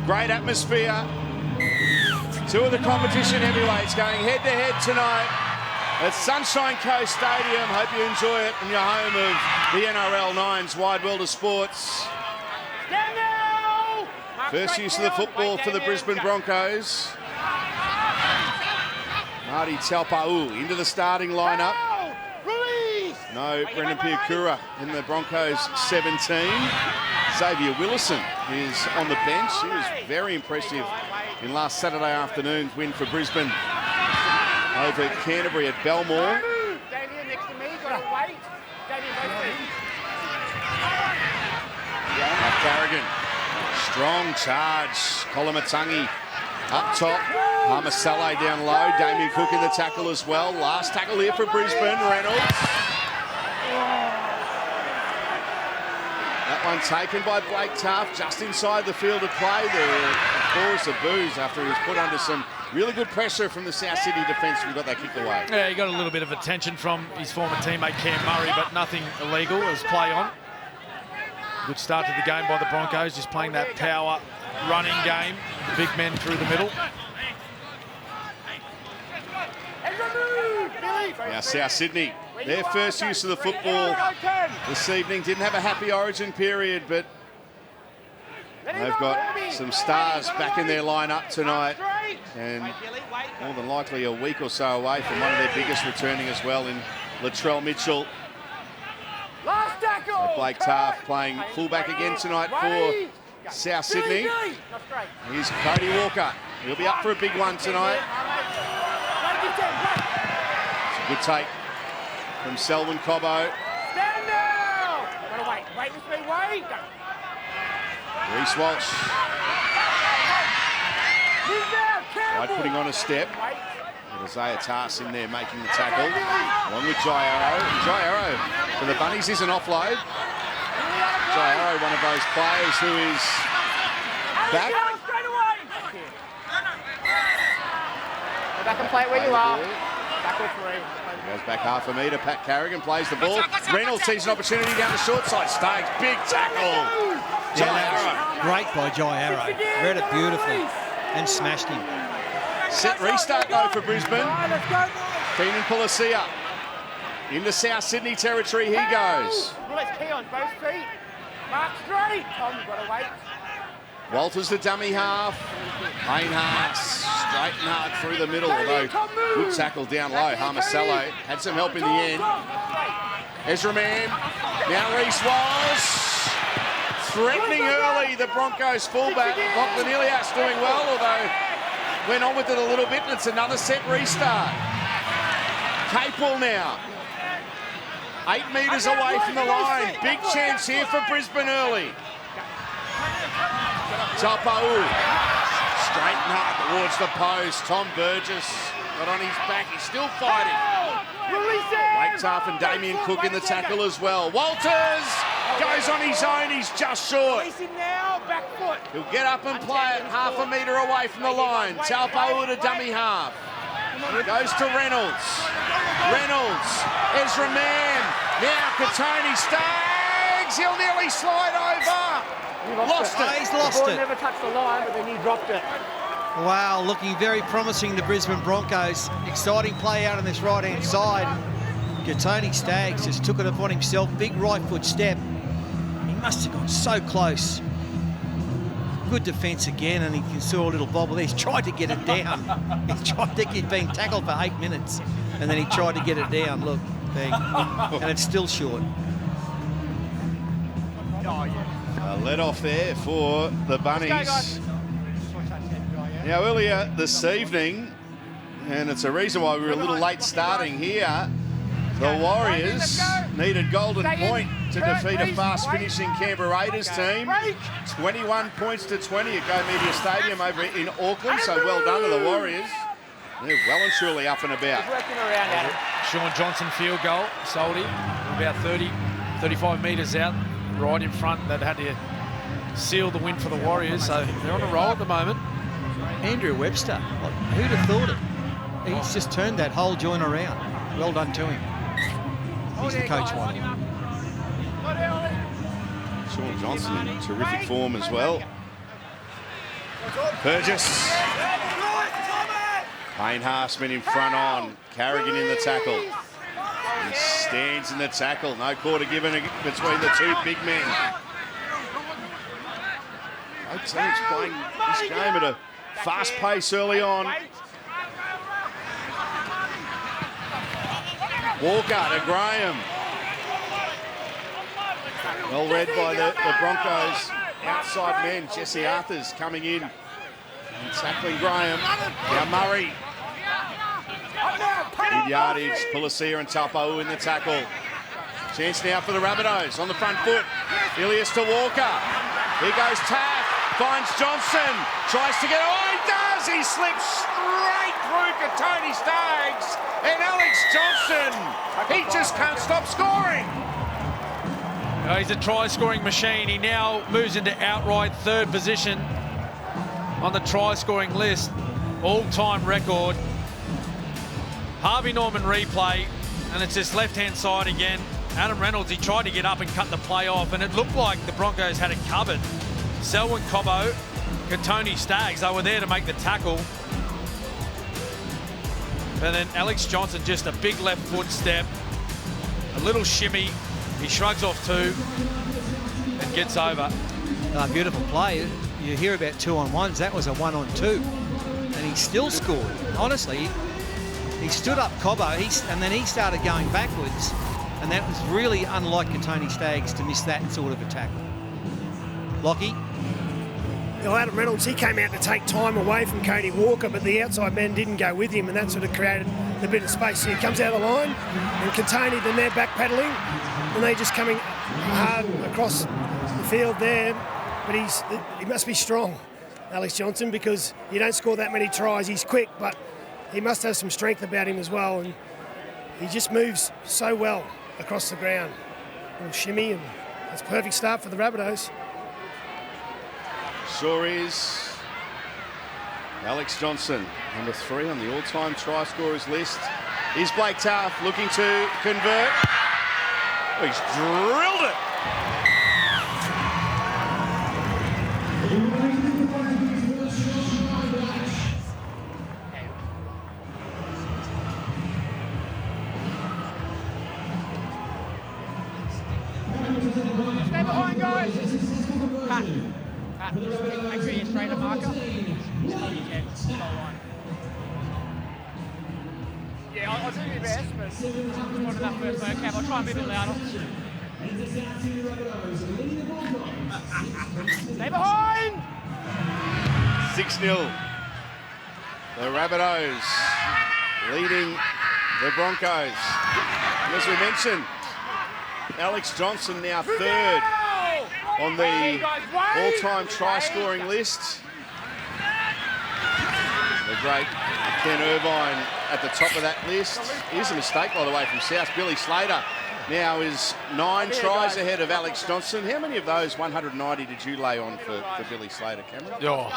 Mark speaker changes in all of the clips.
Speaker 1: Great atmosphere. Two of the competition heavyweights going head-to-head tonight at Sunshine Coast Stadium. Hope you enjoy it from your home of the NRL 9's Wide World of Sports. First use of the football for the Brisbane Broncos. Marty Taupau into the starting lineup. No Brendan Piakura in the Broncos 17. Xavier Willison is on the bench. He was very impressive in last Saturday afternoon's win for Brisbane over Canterbury at Belmore.
Speaker 2: Damien next to me, got to wait. Damien,
Speaker 1: Carrigan, strong charge. Kolomatangi up top. Harmasale down low. Damien Cook in the tackle as well. Last tackle here for Brisbane. Reynolds. That one taken by Blake Taft just inside the field of play. The chorus of boos after he was put under some really good pressure from the South Sydney defence and got that kicked away.
Speaker 3: Yeah, he got a little bit of attention from his former teammate Cam Murray, but nothing illegal as play on. Good start to the game by the Broncos, just playing that power running game. The big men through the middle.
Speaker 1: Now South Sydney, their first use of the football this evening. Didn't have a happy origin period, but they've got some stars back in their lineup tonight, and more than likely a week or so away from one of their biggest returning as well in Latrell Mitchell. So Blake Taft playing fullback again tonight for South Sydney. Here's Cody Walker. He'll be up for a big one tonight. It's a good take from Selwyn Cobbo.
Speaker 2: Stand now! Gotta wait. Wait with me, wait.
Speaker 1: Reece Walsh. Right, putting on a step. With Isaiah Tass in there making the tackle. Along with Jai Arrow. Jai Arrow for the Bunnies is an offload. Jai Arrow, one of those players who is back.
Speaker 2: Go back and play it where you are. Tackle three.
Speaker 1: Goes back half a metre. Pat Carrigan plays the ball. Reynolds sees an opportunity down the short side. Staggs, big tackle. Jai Arrow.
Speaker 4: Great by Jai Arrow. Read it beautifully and smashed him.
Speaker 1: Set restart though for Brisbane. Keenan Pulasia into South Sydney territory. He goes.
Speaker 2: Let's key on both feet. Mark straight. Tom, gotta wait.
Speaker 1: Walters the dummy half. Payne Hart straight and hard through the middle, although good tackle down low. Harmasale had some help in the end. Ezra Mann. Now Reece Walsh. Threatening early, the Broncos fullback. Lachlan Ilias doing well, although went on with it a little bit, and it's another set restart. Capel now. 8 metres away from the line. Big chance here for Brisbane early. Taupau. Straight and hard towards the post. Tom Burgess got on his back. He's still fighting. Blake Taft and Damien Cook in the tackle as well. Walters goes on his own. He's just short. He'll get up and play it half a metre away from the line. Taupau to dummy half. Goes to Reynolds. Reynolds. Ezra Mann. Now Katoni Staggs. He'll nearly slide over. Lost it.
Speaker 4: He's lost it.
Speaker 2: Never touched the line, but then he dropped it.
Speaker 4: Wow, looking very promising, the Brisbane Broncos. Exciting play out on this right-hand side. Katoni Staggs just took it upon himself. Big right foot step. He must have gone so close. Good defence again, and he saw a little bobble. He's tried to get it down. He's been tackled for 8 minutes, and then he tried to get it down. Look, bang. And it's still short.
Speaker 1: Let off there for the Bunnies. Now earlier this evening, and it's a reason why we were a little late starting here, the Warriors needed golden point to defeat a fast-finishing Canberra Raiders team. 21 points to 20 at Go Media Stadium over in Auckland, so well done to the Warriors. They're well and truly up and about.
Speaker 3: Sean Johnson field goal, sold him about 35 metres out, right in front. That had to seal the win for the Warriors, so they're on a roll at the moment.
Speaker 4: Andrew Webster, who'd have thought it? He's just turned that whole joint around. Well done to him. He's the coach one.
Speaker 1: Sean Johnson in terrific form as well. Burgess. Payne Haasman in front on. Carrigan in the tackle. He stands in the tackle. No quarter given between the two big men. Both teams playing this game at a fast pace early on. Walker to Graham. Well read by the Broncos. Outside men, Jesse Arthurs coming in and tackling Graham. Now Murray. Good yardage, Pulasia and Tupou in the tackle. Chance now for the Rabbitohs on the front foot. Ilias to Walker. Here goes Taff. Finds Johnson. Tries to get away. Does! He slips straight through to Tony Staggs. And Alex Johnson, he just can't stop scoring.
Speaker 3: He's a try-scoring machine. He now moves into outright third position on the try-scoring list. All-time record. Harvey Norman replay, and it's this left-hand side again. Adam Reynolds, he tried to get up and cut the play off, and it looked like the Broncos had it covered. Selwyn Cobbo, Tony Staggs, they were there to make the tackle. And then Alex Johnson, just a big left foot step, a little shimmy. He shrugs off two and gets over.
Speaker 4: Beautiful play. You hear about 2-on-1s. That was a 1-on-2. And he still scored. Honestly, he stood up Cobbo and then he started going backwards. And that was really unlike Tony Staggs to miss that sort of a tackle. Lockie?
Speaker 5: Well, Adam Reynolds, he came out to take time away from Cody Walker, but the outside men didn't go with him, and that sort of created a bit of space. So he comes out of the line, and Katoni, then they're backpedaling, and they're just coming hard across the field there. But he must be strong, Alex Johnson, because you don't score that many tries. He's quick, but he must have some strength about him as well, and he just moves so well across the ground. A little shimmy, and it's a perfect start for the Rabbitohs.
Speaker 1: Sure is. Alex Johnson, number 3 on the all-time try scorers list. Is Blake Taff looking to convert? Oh, he's drilled it.
Speaker 2: Stay behind, guys. Pat. Make sure you straight a marker. Yeah, I'll do my best, but one of that first vocab. I'll try and be a bit louder. Stay behind!
Speaker 1: 6-0. The Rabbitohs leading the Broncos. And as we mentioned, Alex Johnson now 3rd on the all-time try-scoring list. The great Ken Irvine at the top of that list. Here's a mistake, by the way, from South. Billy Slater now is 9 tries ahead of Alex Johnson. How many of those 190 did you lay on for Billy Slater, Cameron?
Speaker 3: Oh,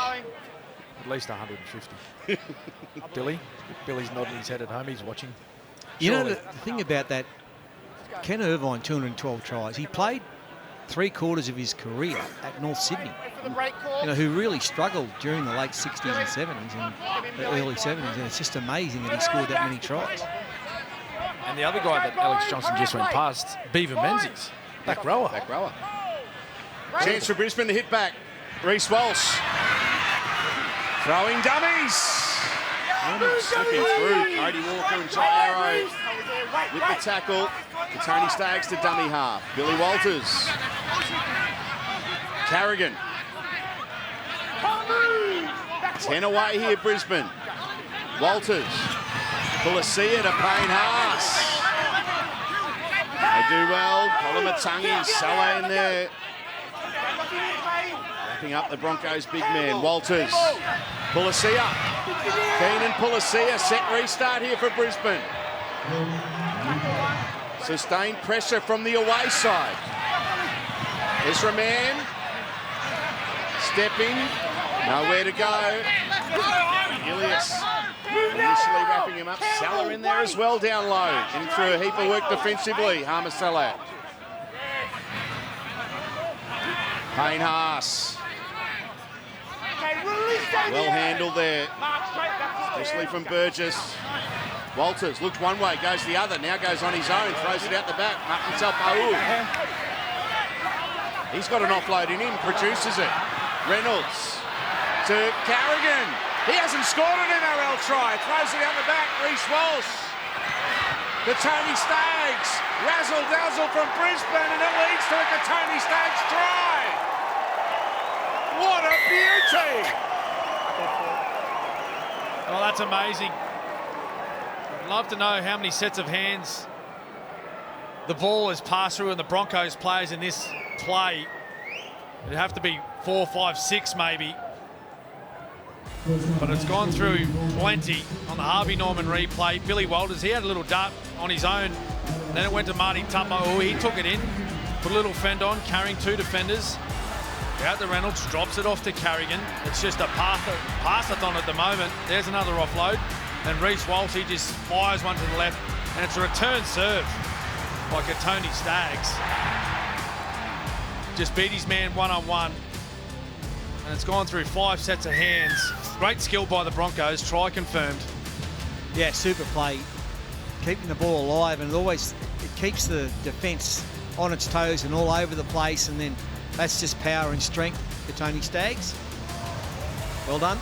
Speaker 3: at least 150. Billy's nodding his head at home. He's watching.
Speaker 4: You know, the thing about that, Ken Irvine, 212 tries. He played 3/4 of his career at North Sydney, who really struggled during the late 60s and 70s and the early 70s, and it's just amazing that he scored that many tries.
Speaker 3: And the other guy that Alex Johnson just went past, Beaver Menzies, back rower.
Speaker 1: Chance for Brisbane to hit back. Reece Walsh. Throwing dummies. Slipping through Cody Walker and Jai Arrow with the tackle. Tony Staggs to dummy half. Billy Walters. Carrigan. 10 away here, Brisbane. Walters. Pulasia to Payne Haas. They do well. Polamatangi, Salah in there. Wrapping up the Broncos' big man. Walters. Pulasia. Keenan Pulasia. Set restart here for Brisbane. Sustained pressure from the away side. Ezra Mann. Stepping. Nowhere to go. Ilias initially wrapping him up. Salah in there as well down low. Getting through a heap of work defensively. Harmer Salah. Payne Haas. Well handled there, especially from Burgess. Walters looked one way, goes the other, now goes on his own, throws it out the back. Martin Taupau. He's got an offload in him, produces it. Reynolds to Carrigan. He hasn't scored an NRL try. Throws it out the back. Reece Walsh to Tony Staggs. Razzle-dazzle from Brisbane, and it leads to a Tony Staggs try. What a beauty!
Speaker 3: Well, that's amazing. I'd love to know how many sets of hands the ball has passed through and the Broncos players in this play. It'd have to be 4, 5, 6 maybe. But it's gone through plenty on the Harvey Norman replay. Billy Walters, he had a little dart on his own. Then it went to Marty Taupau. He took it in, put a little fend on, carrying 2 defenders. Out to Reynolds, drops it off to Carrigan. It's just a pass-a-thon at the moment. There's another offload. And Reece Walsh, he just fires one to the left. And it's a return serve by Tony Staggs. Just beat his man one-on-one. And it's gone through 5 sets of hands. Great skill by the Broncos, try confirmed.
Speaker 4: Yeah, super play. Keeping the ball alive, and it keeps the defence on its toes and all over the place, and then that's just power and strength for Tony Staggs. Well done.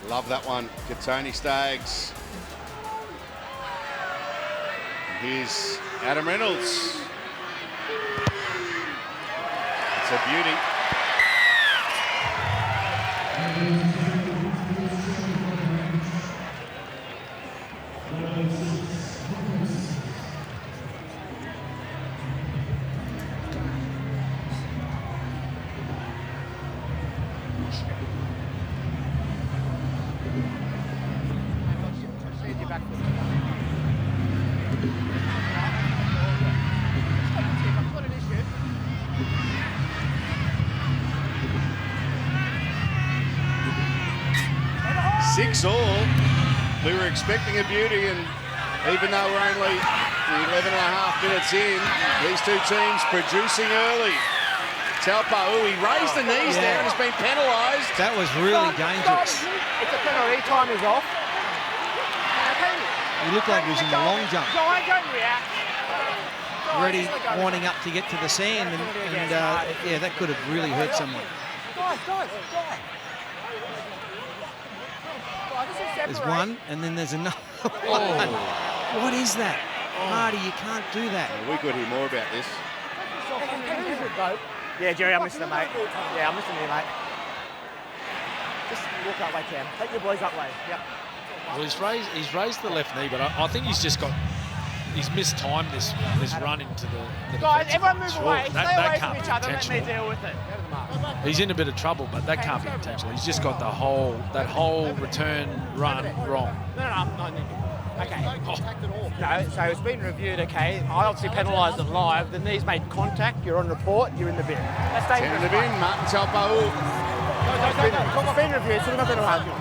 Speaker 1: Love that one, Tony Staggs. Here's Adam Reynolds. It's a beauty. We were expecting a beauty, and even though we're only 11.5 minutes in, these two teams producing early. Taupau, he raised the knees there and has been penalised.
Speaker 4: That was really dangerous.
Speaker 2: It's a penalty, time is off.
Speaker 4: He looked like he was in the long jump. Ready, winding up to get to the sand, and yeah, that could have really hurt someone.
Speaker 2: Guys.
Speaker 4: There's one, and then there's another one. What is that? Marty, you can't do that.
Speaker 1: Well, we could hear more about this.
Speaker 2: Yeah, Jerry, I'm listening, mate. Yeah, I'm listening to you, mate. Just walk that way, Cam. Take your boys that way. Yep.
Speaker 3: Well, he's raised the left knee, but I think he's mistimed this run into the
Speaker 2: Guys, everyone move away.
Speaker 3: That
Speaker 2: Stay away
Speaker 3: can't
Speaker 2: from each
Speaker 3: be
Speaker 2: other. Let me
Speaker 3: intentional.
Speaker 2: deal with it. Go to the mark.
Speaker 3: He's in a bit of trouble, but that can't be intentional. He's just got that whole return run wrong.
Speaker 2: No. Okay. No, so it's been reviewed, okay. I obviously penalised it live. The knee's made contact. You're on report. You're in the bin. That's
Speaker 1: 10 in the bin, Martin Taupau.
Speaker 2: It's been reviewed, so we're not going to argue.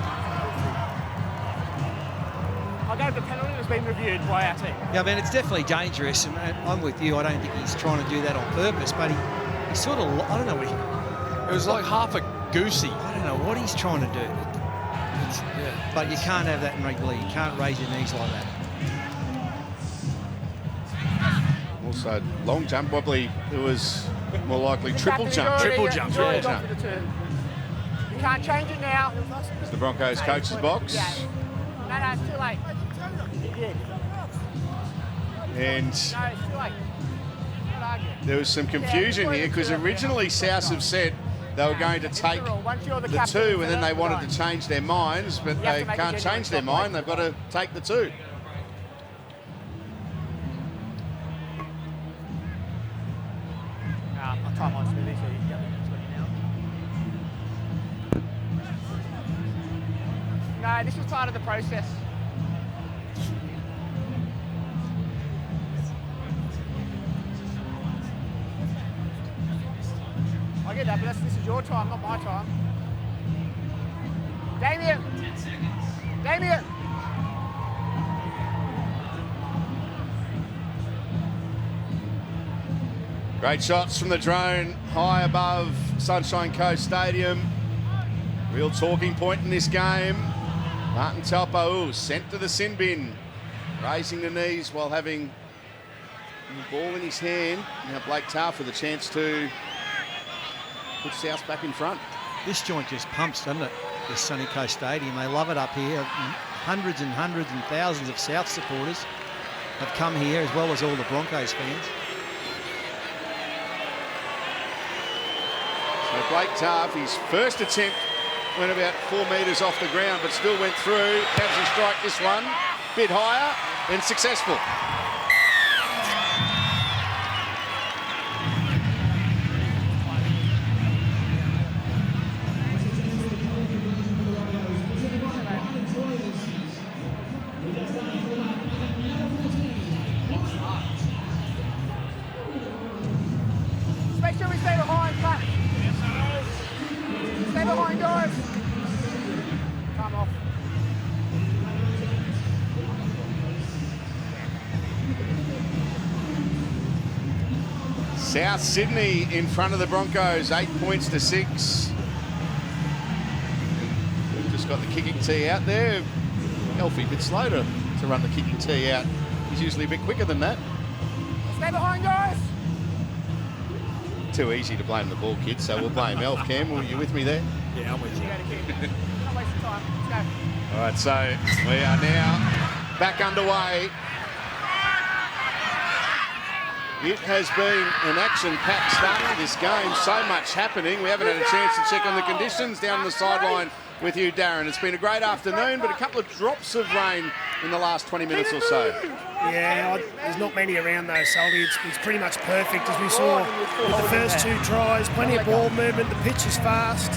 Speaker 2: I gave the penalty. It's been reviewed by our team.
Speaker 4: Yeah, I mean, it's definitely dangerous, and I'm with you. I don't think he's trying to do that on purpose, but he sort of, I don't know what
Speaker 3: it was like half a goosey.
Speaker 4: I don't know what he's trying to do. But you can't have that in rugby league. You can't raise your knees like that.
Speaker 1: Also, long jump, probably it was more likely triple jump.
Speaker 3: Triple jump.
Speaker 2: You can't change it now.
Speaker 1: It's the Broncos coach's box.
Speaker 2: No, it's too late.
Speaker 1: And
Speaker 2: No, it's too late.
Speaker 1: there was some confusion here because originally South have said they were going to take the 2 and then they wanted to change their minds, but they can't change their mind. They've got to take the 2.
Speaker 2: I'll try my smoothie so you can get it now. No, this is part of the process. I get that, but this is your time, not my time. Damien! 10 seconds. Damien!
Speaker 1: Great shots from the drone high above Sunshine Coast Stadium. Real talking point in this game. Martin Taupau sent to the sin bin, raising the knees while having the ball in his hand. Now Blake Taaffe with a chance to put South back in front.
Speaker 4: This joint just pumps, doesn't it? This Sunny Coast Stadium. They love it up here. Hundreds and hundreds and thousands of South supporters have come here, as well as all the Broncos fans.
Speaker 1: So Blake Taaffe, his first attempt went about 4 metres off the ground, but still went through. How does he strike this one? Bit higher and successful.
Speaker 2: Make sure we stay behind, Pat. Stay behind, guys. Come off.
Speaker 1: South Sydney in front of the Broncos, 8 points to 6. We've just got the kicking tee out there. Elfie a bit slow to run the kicking tee out. He's usually a bit quicker than that.
Speaker 2: Stay behind, guys.
Speaker 1: Too easy to blame the ball kid, so we'll blame Elf. Cam, were you with me there?
Speaker 3: Yeah, I'm with you.
Speaker 2: Don't waste your time. Let's go.
Speaker 1: All right, so we are now back underway. It has been an action-packed start to this game. So much happening. We haven't had a chance to check on the conditions down the sideline with you, Darren. It's been a great afternoon, but a couple of drops of rain in the last 20 minutes or so.
Speaker 5: Yeah, there's not many around though, Salty. It's pretty much perfect, as we saw with the first 2 tries. Plenty of ball movement. The pitch is fast.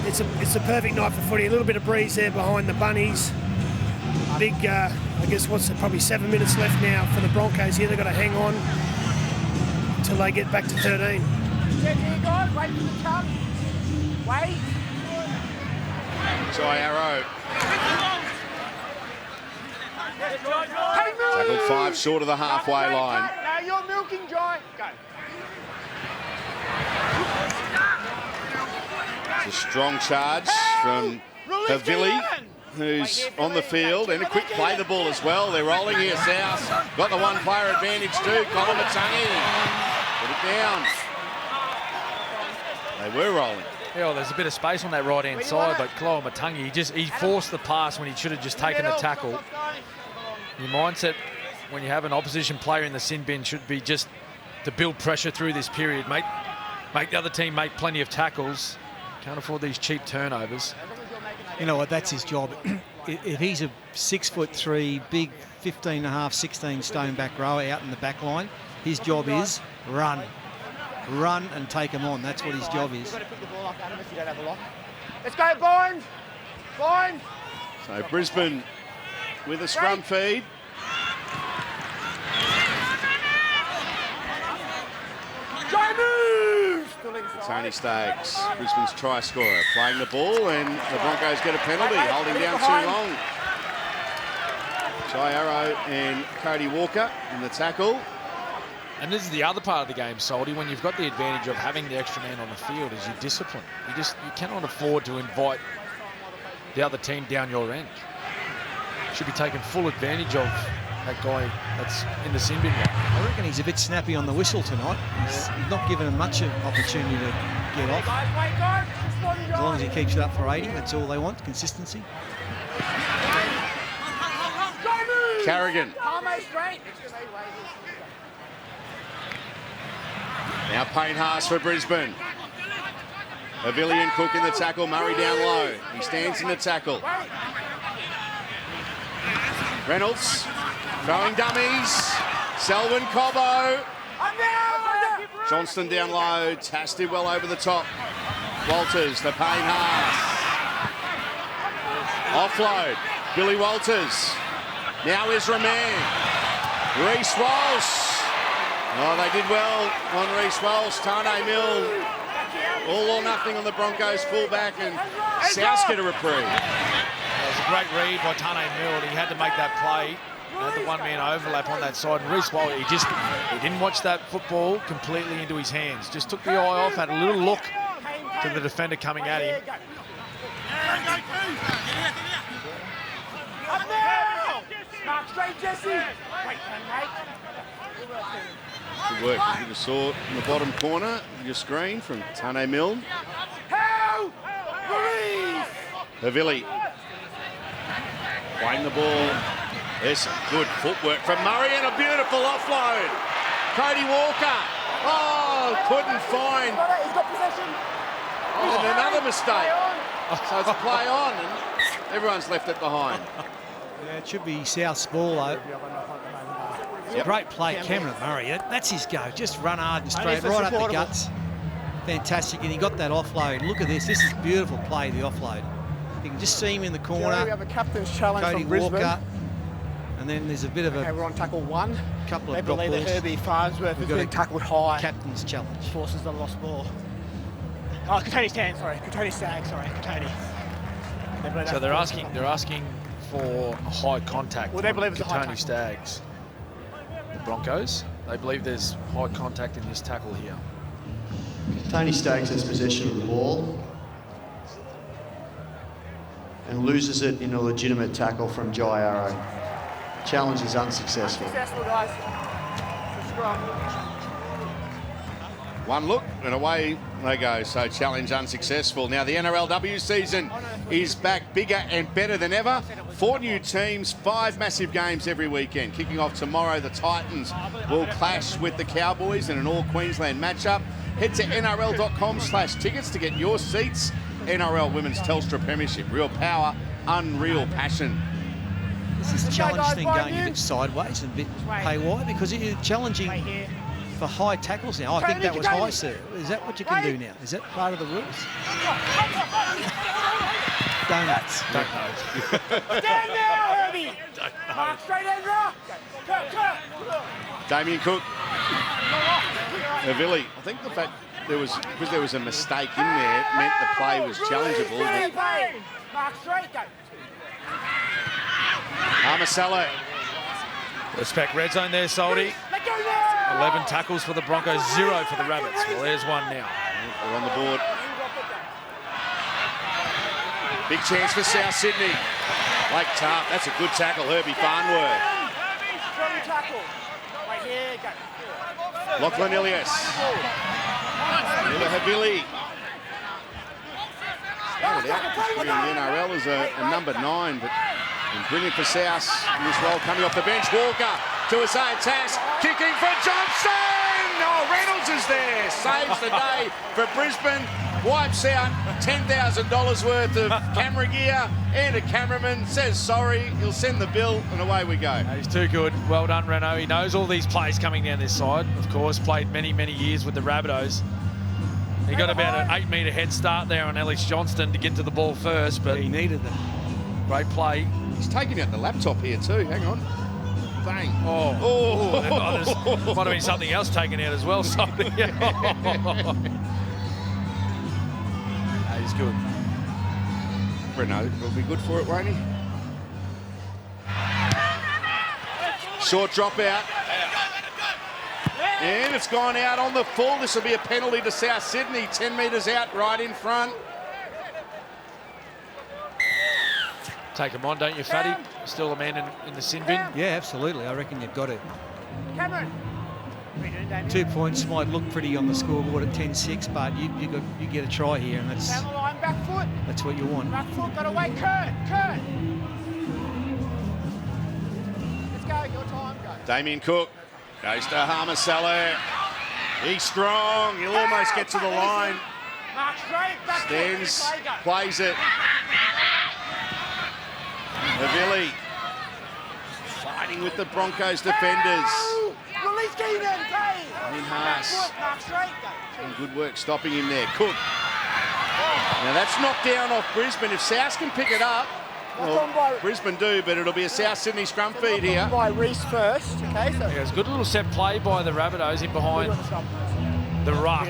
Speaker 5: It's a perfect night for footy. A little bit of breeze there behind the Bunnies. Big, I guess, probably 7 minutes left now for the Broncos here. They've got to hang on until they get back to 13.
Speaker 2: Get here, guys. Wait for the tug. Wait.
Speaker 1: Jai Arrow. Tackled 5 short of the halfway line.
Speaker 2: Now you're milking, Jai. Go.
Speaker 1: It's a strong charge from Havili, who's on the field, and a quick play the ball as well. They're rolling here, South. Got the one player advantage too, Colin Matangi. Put it down. They were rolling.
Speaker 3: Yeah, well, there's a bit of space on that right-hand side, but Colin Matangi, he forced the pass when he should have just taken the tackle. Your mindset when you have an opposition player in the sin bin should be just to build pressure through this period, make the other team make plenty of tackles. Can't afford these cheap turnovers.
Speaker 4: You know what, that's his job. If he's a 6'3", big 15.5, 16 stone back rower out in the back line, his job is run and take him on. That's what his job is.
Speaker 2: You've got to pick the ball up, Adam, if you don't have a lock. Let's go, Boyne. Boyne.
Speaker 1: So Brisbane with a scrum feed.
Speaker 2: Jai moves.
Speaker 1: Tony Staggs, Brisbane's try scorer, playing the ball, and the Broncos get a penalty, holding down too long. Jai Arrow and Cody Walker in the tackle.
Speaker 3: And this is the other part of the game, Salty, when you've got the advantage of having the extra man on the field, is your discipline. You cannot afford to invite the other team down your end. You should be taking full advantage of that guy that's in the sin bin.
Speaker 4: I reckon he's a bit snappy on the whistle tonight. He's not given him much opportunity to get off. As long as he keeps it up for 80, that's all they want, consistency.
Speaker 1: Carrigan. Now Payne Haas for Brisbane. Avilian Cook in the tackle, Murray down low. He stands in the tackle. Reynolds throwing dummies. Selwyn Cobbo. Johnston down low. Tass did well over the top. Walters to Payne Haas. Offload. Billy Walters. Now Ezra Mann. Reece Walsh. Oh, they did well on Reece Walsh. Tane Mill. All or nothing on the Broncos fullback, and South get a reprieve.
Speaker 3: It was a great read by Tane Mill. He had to make that play. had the one-man overlap on that side. And Reece Walsh, he didn't watch that football completely into his hands. Just took the eye off, had a little look to the defender coming at him.
Speaker 1: Good work. You just saw in the bottom corner of your screen from Tane Milne. Havili playing the ball. There's some good footwork from Murray and a beautiful offload. Cody Walker. Oh, couldn't find.
Speaker 2: He's got possession.
Speaker 1: And another mistake. So it's a play on and everyone's left it behind.
Speaker 4: Yeah, it should be South's ball, though.
Speaker 1: Yep.
Speaker 4: Great play, Cameron Murray. That's his go. Just run hard and straight, right up the guts. Fantastic, and he got that offload. Look at this. This is beautiful play, the offload. You can just see him in the corner.
Speaker 2: We have a captain's challenge
Speaker 4: Cody
Speaker 2: from Brisbane.
Speaker 4: Walker. And then there's a bit of a
Speaker 2: we're on tackle 1.
Speaker 4: couple
Speaker 2: They
Speaker 4: of drop
Speaker 2: believe
Speaker 4: balls.
Speaker 2: that Herbie Farnsworth has
Speaker 4: got
Speaker 2: been
Speaker 4: a
Speaker 2: tackled high.
Speaker 4: Captain's challenge.
Speaker 2: Forces the lost ball. Oh, Katoni Stan, sorry. Katoni Stag, sorry. Katoni.
Speaker 3: So they're asking for high contact.
Speaker 2: Well, they believe it's a high
Speaker 3: Tony
Speaker 2: tackle.
Speaker 3: Staggs. The Broncos, they believe there's high contact in this tackle here.
Speaker 6: Tony Staggs has possession of the ball and loses it in a legitimate tackle from Jai Arrow. Challenge is unsuccessful.
Speaker 2: Successful, guys. Scrum.
Speaker 1: One look and away they go. So challenge unsuccessful. Now the NRLW season is back bigger and better than ever. 4 new teams, 5 massive games every weekend. Kicking off tomorrow, the Titans will clash with the Cowboys in an all-Queensland matchup. Head to nrl.com/tickets to get your seats. NRL Women's Telstra Premiership. Real power, unreal passion.
Speaker 4: This is challenge thing going a bit sideways and a bit haywire because you're challenging for high tackles now. I think that was high, sir. Is that what you can do now? Is that part of the rules? Donuts.
Speaker 3: Don't know.
Speaker 2: Stand now, Herbie! Mark straight, Ezra!
Speaker 1: Damien Cook. Havili. I think the fact because there was a mistake in there meant the play was challengeable. But
Speaker 2: Mark straight, go!
Speaker 1: Armasello.
Speaker 3: Respect red zone there, Soldy. 11 tackles for the Broncos, 0 for the Rabbits. Well, there's one now.
Speaker 1: They're on the board. Big chance for South Sydney. Blake Tarp, that's a good tackle. Herbie Farnworth.
Speaker 2: Strong tackle. Right here, go.
Speaker 1: Lachlan Ilias. Mila Havili. Started out in the NRL as a number 9, but brilliant for South in this role coming off the bench. Walker to Isaiah Tass, kicking for Johnston! Oh, Reynolds is there, saves the day for Brisbane, wipes out $10,000 worth of camera gear, and a cameraman says sorry, he'll send the bill, and away we go.
Speaker 3: He's too good. Well done, Renault. He knows all these plays coming down this side. Of course, played many, many years with the Rabbitohs. He got about an 8-metre head start there on Ellis Johnston to get to the ball first, but
Speaker 4: He needed them.
Speaker 3: great play.
Speaker 1: He's taking out the laptop here too, hang on. Bang.
Speaker 3: Oh, there might have been something else taken out as well. Something. He's good.
Speaker 1: Renault will be good for it, won't he? Short drop out. And it's gone out on the full. This will be a penalty to South Sydney. 10 metres out, right in front.
Speaker 3: Take him on, don't you, Fatty? Still a man in the sin bin.
Speaker 4: Yeah, absolutely. I reckon you've got to.
Speaker 2: Cameron.
Speaker 4: 2 points might look pretty on the scoreboard at 10-6, but you get a try here, and
Speaker 2: Down the line, back foot.
Speaker 4: that's what you want.
Speaker 2: Back foot, got away. Kurt. Let's go, your time, go.
Speaker 1: Damien Cook goes to Armasello. He's strong. He'll almost get to the line.
Speaker 2: Mark straight, back
Speaker 1: Stands,
Speaker 2: foot. Go.
Speaker 1: plays it. Havili fighting with the Broncos defenders.
Speaker 2: Release Keenan, play.
Speaker 1: In Haas.
Speaker 2: Back foot, Mark straight, go.
Speaker 1: And good work stopping him there. Cook. Now that's knocked down off Brisbane. If South can pick it up, well, Brisbane do, but it'll be a South Sydney scrum feed here.
Speaker 2: By Reece first, okay? So
Speaker 3: Yeah, it's a good little set play by the Rabbitohs in behind the ruck.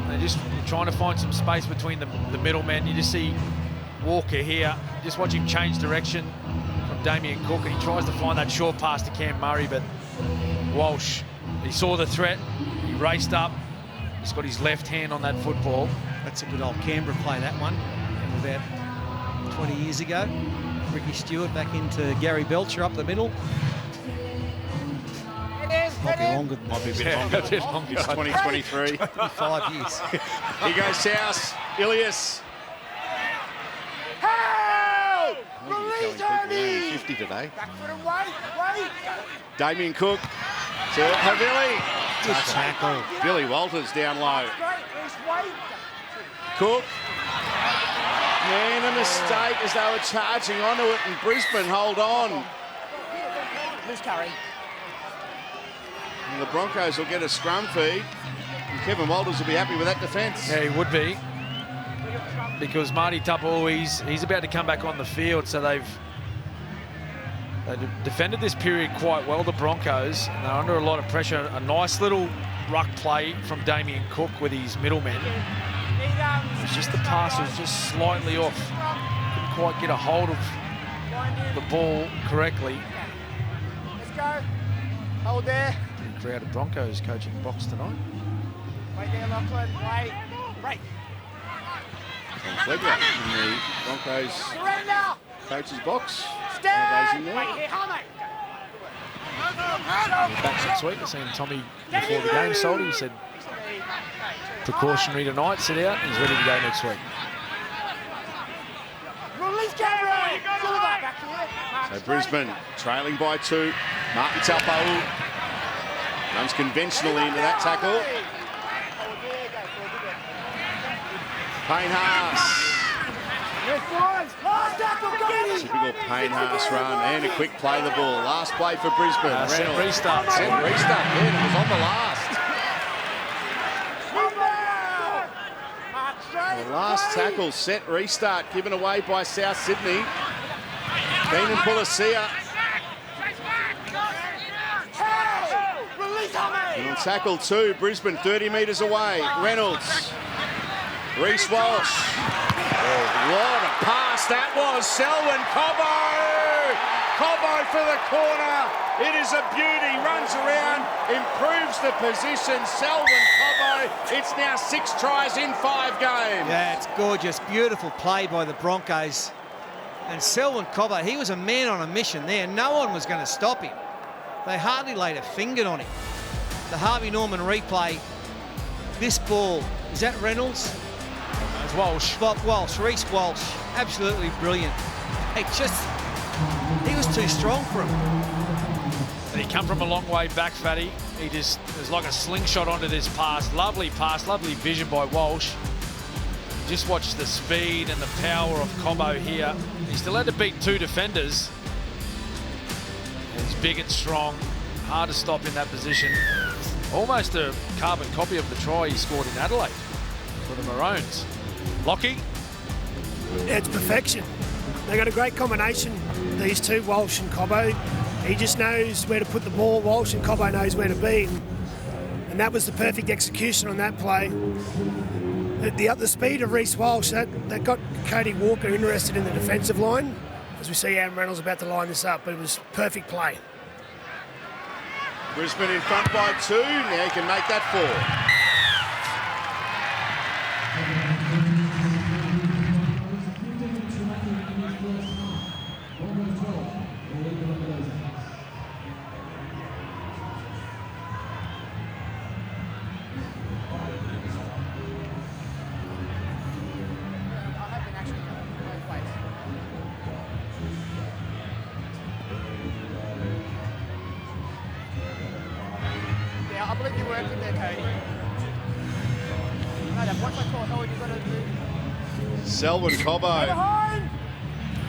Speaker 3: They're just trying to find some space between the middlemen. You just see Walker here. Just watch him change direction from Damien Cook, and he tries to find that short pass to Cam Murray, but Walsh, he saw the threat, he raced up, he's got his left hand on that football.
Speaker 4: That's a good old Canberra play, that one, about 20 years ago. Ricky Stewart back into Gary Belcher up the middle. Might be longer than
Speaker 3: Might be a bit longer.
Speaker 1: It's 2023.
Speaker 4: 5 years.
Speaker 1: Here goes South. Ilias.
Speaker 7: Help!
Speaker 1: Release
Speaker 7: Release
Speaker 1: He's 50 today.
Speaker 7: Back foot and wait.
Speaker 1: Damien Cook to Havili.
Speaker 4: Good tackle.
Speaker 1: Billy Walters down low.
Speaker 7: Wait.
Speaker 1: Cook. And a mistake as they were charging onto it, and Brisbane hold on.
Speaker 7: Who's carrying?
Speaker 1: And the Broncos will get a scrum feed. And Kevin Walters will be happy with that defence.
Speaker 3: Yeah, he would be. Because Marty Tupple, he's about to come back on the field, so they defended this period quite well, the Broncos, and they're under a lot of pressure. A nice little ruck play from Damien Cook with his middlemen. It's just the pass was just slightly off. Couldn't quite get a hold of the ball correctly.
Speaker 7: Let's go. Hold there.
Speaker 3: Crowded Broncos coaching box tonight.
Speaker 7: Wait there, Lachlan. Wait. Break.
Speaker 1: Flegler in the Broncos
Speaker 7: Surrender.
Speaker 1: coach's box.
Speaker 7: Stand.
Speaker 1: One of those in
Speaker 7: Wait
Speaker 1: there.
Speaker 7: here, Harmony.
Speaker 3: Back next week, we've seen Tommy before the game sold. He said precautionary tonight, sit out. He's ready to go next week.
Speaker 7: Release Cameron. Silver back here.
Speaker 1: So Brisbane trailing by 2. Martin Taupau runs conventionally into that tackle. Payne Haas. Typical Payne Haas run, and a quick play the ball. Last play for Brisbane.
Speaker 3: Set restart.
Speaker 1: Set restart. Yeah, and it was on the last. The last tackle, set restart, given away by South Sydney. Keenan Pulasia. And on tackle 2, Brisbane 30 metres away. Reynolds. Reece Walsh. Oh, what a pass that was. Selwyn Cobbo. Cobbo for the corner. It is a beauty. Runs around, improves the position. Selwyn Cobbo. It's now 6 tries in 5 games.
Speaker 4: Yeah, it's gorgeous. Beautiful play by the Broncos. And Selwyn Cobbo, he was a man on a mission there. No one was going to stop him. They hardly laid a finger on him. The Harvey Norman replay. This ball, is that Reynolds?
Speaker 3: It's Walsh.
Speaker 4: Walsh, Reece Walsh, absolutely brilliant. He was too strong for him.
Speaker 3: And he come from a long way back, Fatty. He just, there's like a slingshot onto this pass, lovely vision by Walsh. Just watch the speed and the power of Cobbo here. He still had to beat 2 defenders. And he's big and strong, hard to stop in that position. Almost a carbon copy of the try he scored in Adelaide for the Maroons. Lockie?
Speaker 5: It's perfection. They got a great combination, these two, Walsh and Cobbo. He just knows where to put the ball. Walsh and Cobbo knows where to be. And that was the perfect execution on that play. The speed of Reece Walsh, that got Cody Walker interested in the defensive line, as we see Adam Reynolds about to line this up, but it was perfect play.
Speaker 1: Brisbane in front by 2. Now he can make that 4.
Speaker 7: I believe you worked in there, Cody. No, that once I call Howard, you've got to do.
Speaker 1: Selwyn Cobbo
Speaker 7: Behind!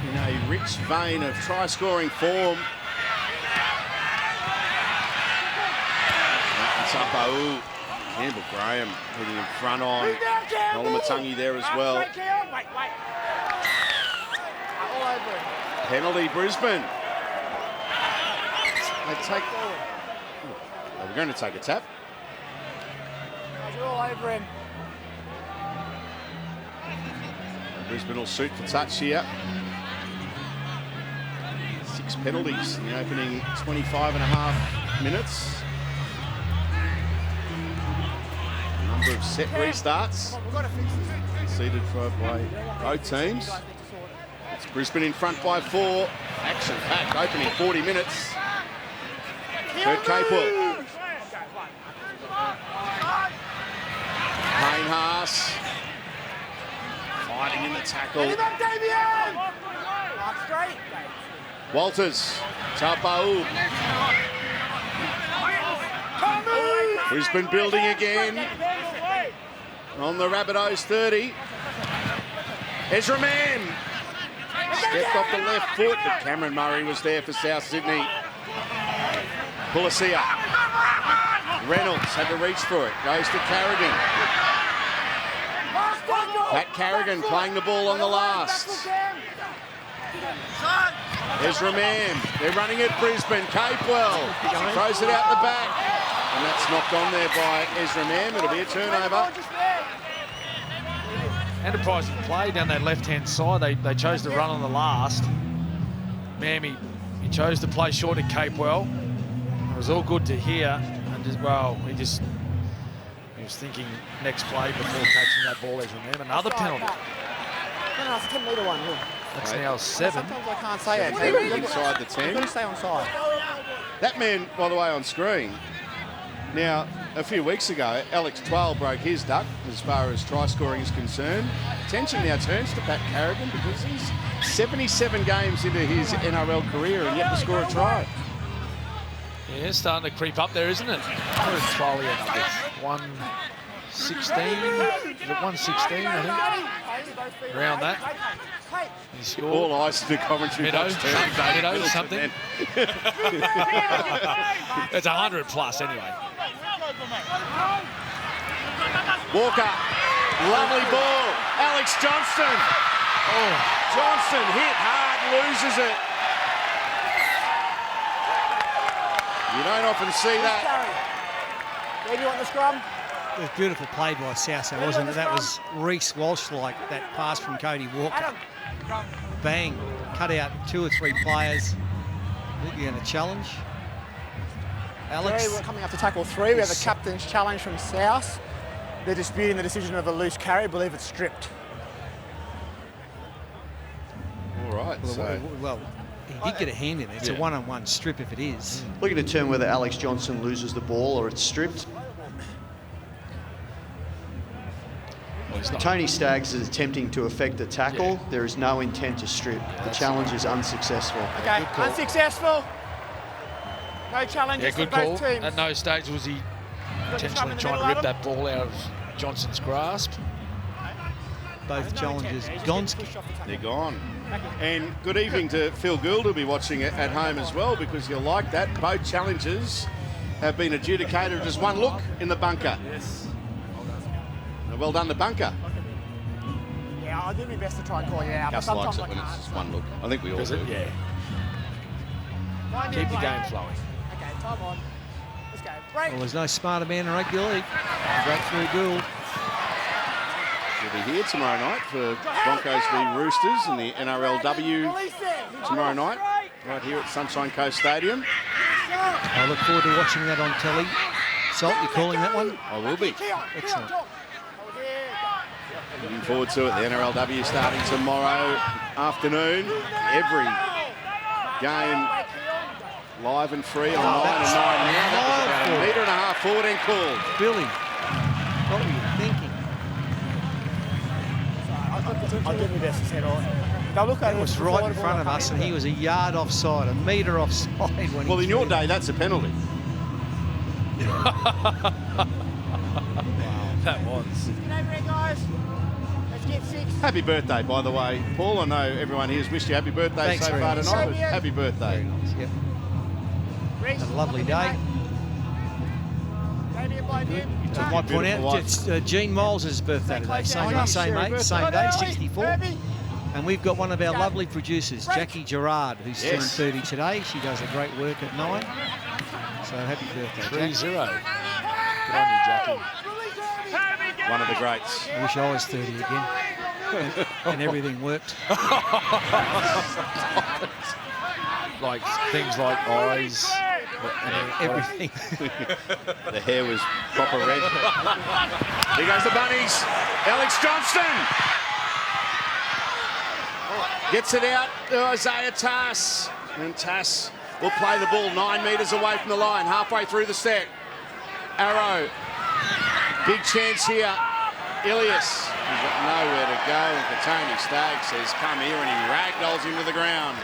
Speaker 1: in a rich vein of try-scoring form. Taupau. Campbell Graham hitting in front on. Nolamatangi there as well.
Speaker 7: Wait. All over him.
Speaker 1: Penalty Brisbane. They take. We're going to take a tap.
Speaker 7: You're all over him.
Speaker 1: Brisbane will shoot for touch here. penalties in the opening 25.5 minutes. A number of set restarts conceded by both teams. It's Brisbane in front by 4. Action-packed opening 40 minutes. Kurt Capewell. Payne Haas. Fighting in the tackle. Walters. Tapau. Brisbane building again. On the Rabbitohs 30. Ezra Mann. Stepped off the left foot, but Cameron Murray was there for South Sydney. Pulasia. Reynolds had to reach for it. Goes to Carrigan. Pat Carrigan playing the ball on the last. Ezra Mann. They're running at Brisbane. Capewell throws it out the back. And that's knocked on there by Ezra Mann. It'll be a turnover.
Speaker 3: Enterprising play down that left-hand side. They chose to run on the last. Mammy, he chose to play short at Capewell. It was all good to hear. And just, well, he was thinking next play before catching that ball. Ezra Mann. Another penalty.
Speaker 7: That's a 10-metre one. Look.
Speaker 3: That's now 7.
Speaker 7: Sometimes I can't say it.
Speaker 1: Inside the 10.
Speaker 7: You've got to stay on side.
Speaker 1: That man, by the way, on screen. Now, a few weeks ago, Alex Twal broke his duck as far as try scoring is concerned. Attention now turns to Pat Carrigan because he's 77 games into his NRL career and yet to score a try.
Speaker 3: Yeah, starting to creep up there, isn't it? What is Twali at numbers? 116? Is it 116, I think? Around that. He scored.
Speaker 1: All eyes to the commentary box.
Speaker 3: Middo, something. It's 100 plus anyway.
Speaker 1: Walker, lovely ball. Alex Johnston. Oh, Johnston hit hard, loses it. You don't often see that.
Speaker 7: Where do you want the scrum?
Speaker 4: It was beautiful play by South, wasn't it? That was Reece Walsh-like, that pass from Cody Walker. Bang, cut out 2 or 3 players. I think you're going to challenge. Alex.
Speaker 7: We're coming up to tackle 3. We have a captain's challenge from South. They're disputing the decision of a loose carry. I believe it's stripped.
Speaker 1: All right.
Speaker 4: Well, he did get a hand in it. It's a one-on-one strip if it is.
Speaker 6: Looking to determine whether Alex Johnson loses the ball or it's stripped. Tony Staggs is attempting to effect a tackle. Yeah. There is no intent to strip. The challenge is unsuccessful.
Speaker 7: Okay, unsuccessful. No challenges
Speaker 3: good
Speaker 7: for both
Speaker 3: call.
Speaker 7: teams.
Speaker 3: At no stage was he intentionally trying to rip that ball out of Johnson's grasp.
Speaker 4: Both challenges. Gonski.
Speaker 1: They're gone. And good evening to Phil Gould, who'll be watching it at home as well, because you'll like that. Both challenges have been adjudicated as one look in the bunker.
Speaker 3: Yes.
Speaker 1: Well done, the bunker.
Speaker 7: Yeah, I'll do my best to try and call you out.
Speaker 1: Gus
Speaker 7: but
Speaker 1: likes
Speaker 7: sometimes
Speaker 1: it when it's just one look. I think we all do.
Speaker 3: Yeah. Keep the game flowing.
Speaker 7: Okay, time on. Let's go. Break.
Speaker 4: Well, there's no smarter man in rugby league. Breakthrough Gould.
Speaker 1: We'll be here tomorrow night for Broncos v Roosters in the NRLW tomorrow night, right here at Sunshine Coast Stadium.
Speaker 4: I look forward to watching that on telly. Salt, you calling that one?
Speaker 1: I will be.
Speaker 4: Excellent.
Speaker 1: Looking forward to it. The NRLW starting tomorrow afternoon. Every game live and free on 9 and 9 now. That was about a metre and a half forward and called.
Speaker 4: Billy, what were you thinking?
Speaker 7: I'll do my best to set on. They'll look at
Speaker 4: It was right in front of us, and he was a yard offside, a metre offside.
Speaker 1: Well, in your day, that's a penalty.
Speaker 3: That was.
Speaker 7: Get over here, guys. Let's get 6.
Speaker 1: Happy birthday, by the way, Paul. I know everyone here has wished you happy birthday
Speaker 4: Thanks
Speaker 1: so
Speaker 4: very
Speaker 1: far
Speaker 4: much.
Speaker 1: tonight. But happy birthday.
Speaker 4: Yep. Had a lovely day. To might point out, it's Gene Miles' birthday today. Same day, 64. And we've got one of our lovely producers, Jackie Gerard, who's turning 30 today. She does a great work at 9. So happy birthday,
Speaker 3: 3-0. Good on you, Jackie.
Speaker 1: One of the greats.
Speaker 4: I wish I was 30 again. And everything worked.
Speaker 3: like things like eyes,
Speaker 4: Everything.
Speaker 1: The hair was proper red. Here goes the Bunnies. Alex Johnston gets it out to Isaiah Tass. And Tass will play the ball 9 metres away from the line, halfway through the set. Arrow. Big chance here. Ilias. He's got nowhere to go. And Katoni Staggs says, come here, and he ragdolls him to the ground.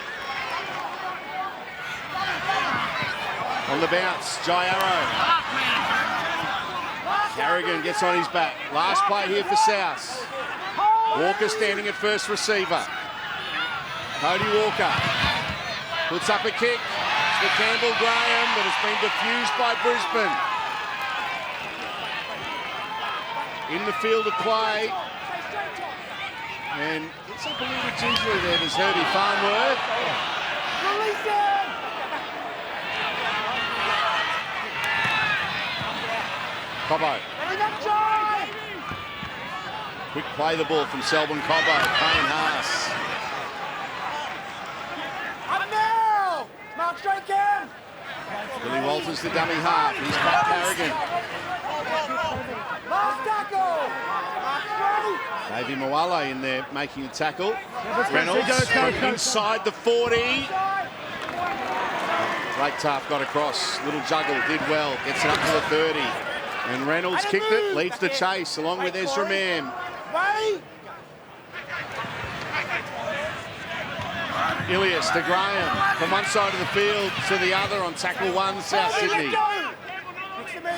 Speaker 1: On the bounce, Jai Arrow. Carrigan gets on his back. Last play here for South. Walker standing at first receiver. Cody Walker puts up a kick. It's for Campbell Graham, but it's been diffused by Brisbane. In the field of play. And it's up a little bit gingerly there. There's Herbie Farnworth.
Speaker 7: Release it!
Speaker 1: Cobbo. Quick play the ball from Selwyn Cobbo. Payne Haas.
Speaker 7: Up now! Mark straight down!
Speaker 1: Billy Walters, the dummy half. He's got Carrigan.
Speaker 7: Last tackle!
Speaker 1: Davey Moala in there making the tackle. Reynolds from inside the 40. Blake Taft got across. Little juggle, did well. Gets it up to the 30. And Reynolds kicked it, leads the chase along with Ezra Mam. Ilias to Graham from one side of the field to the other on tackle 1, South Sydney.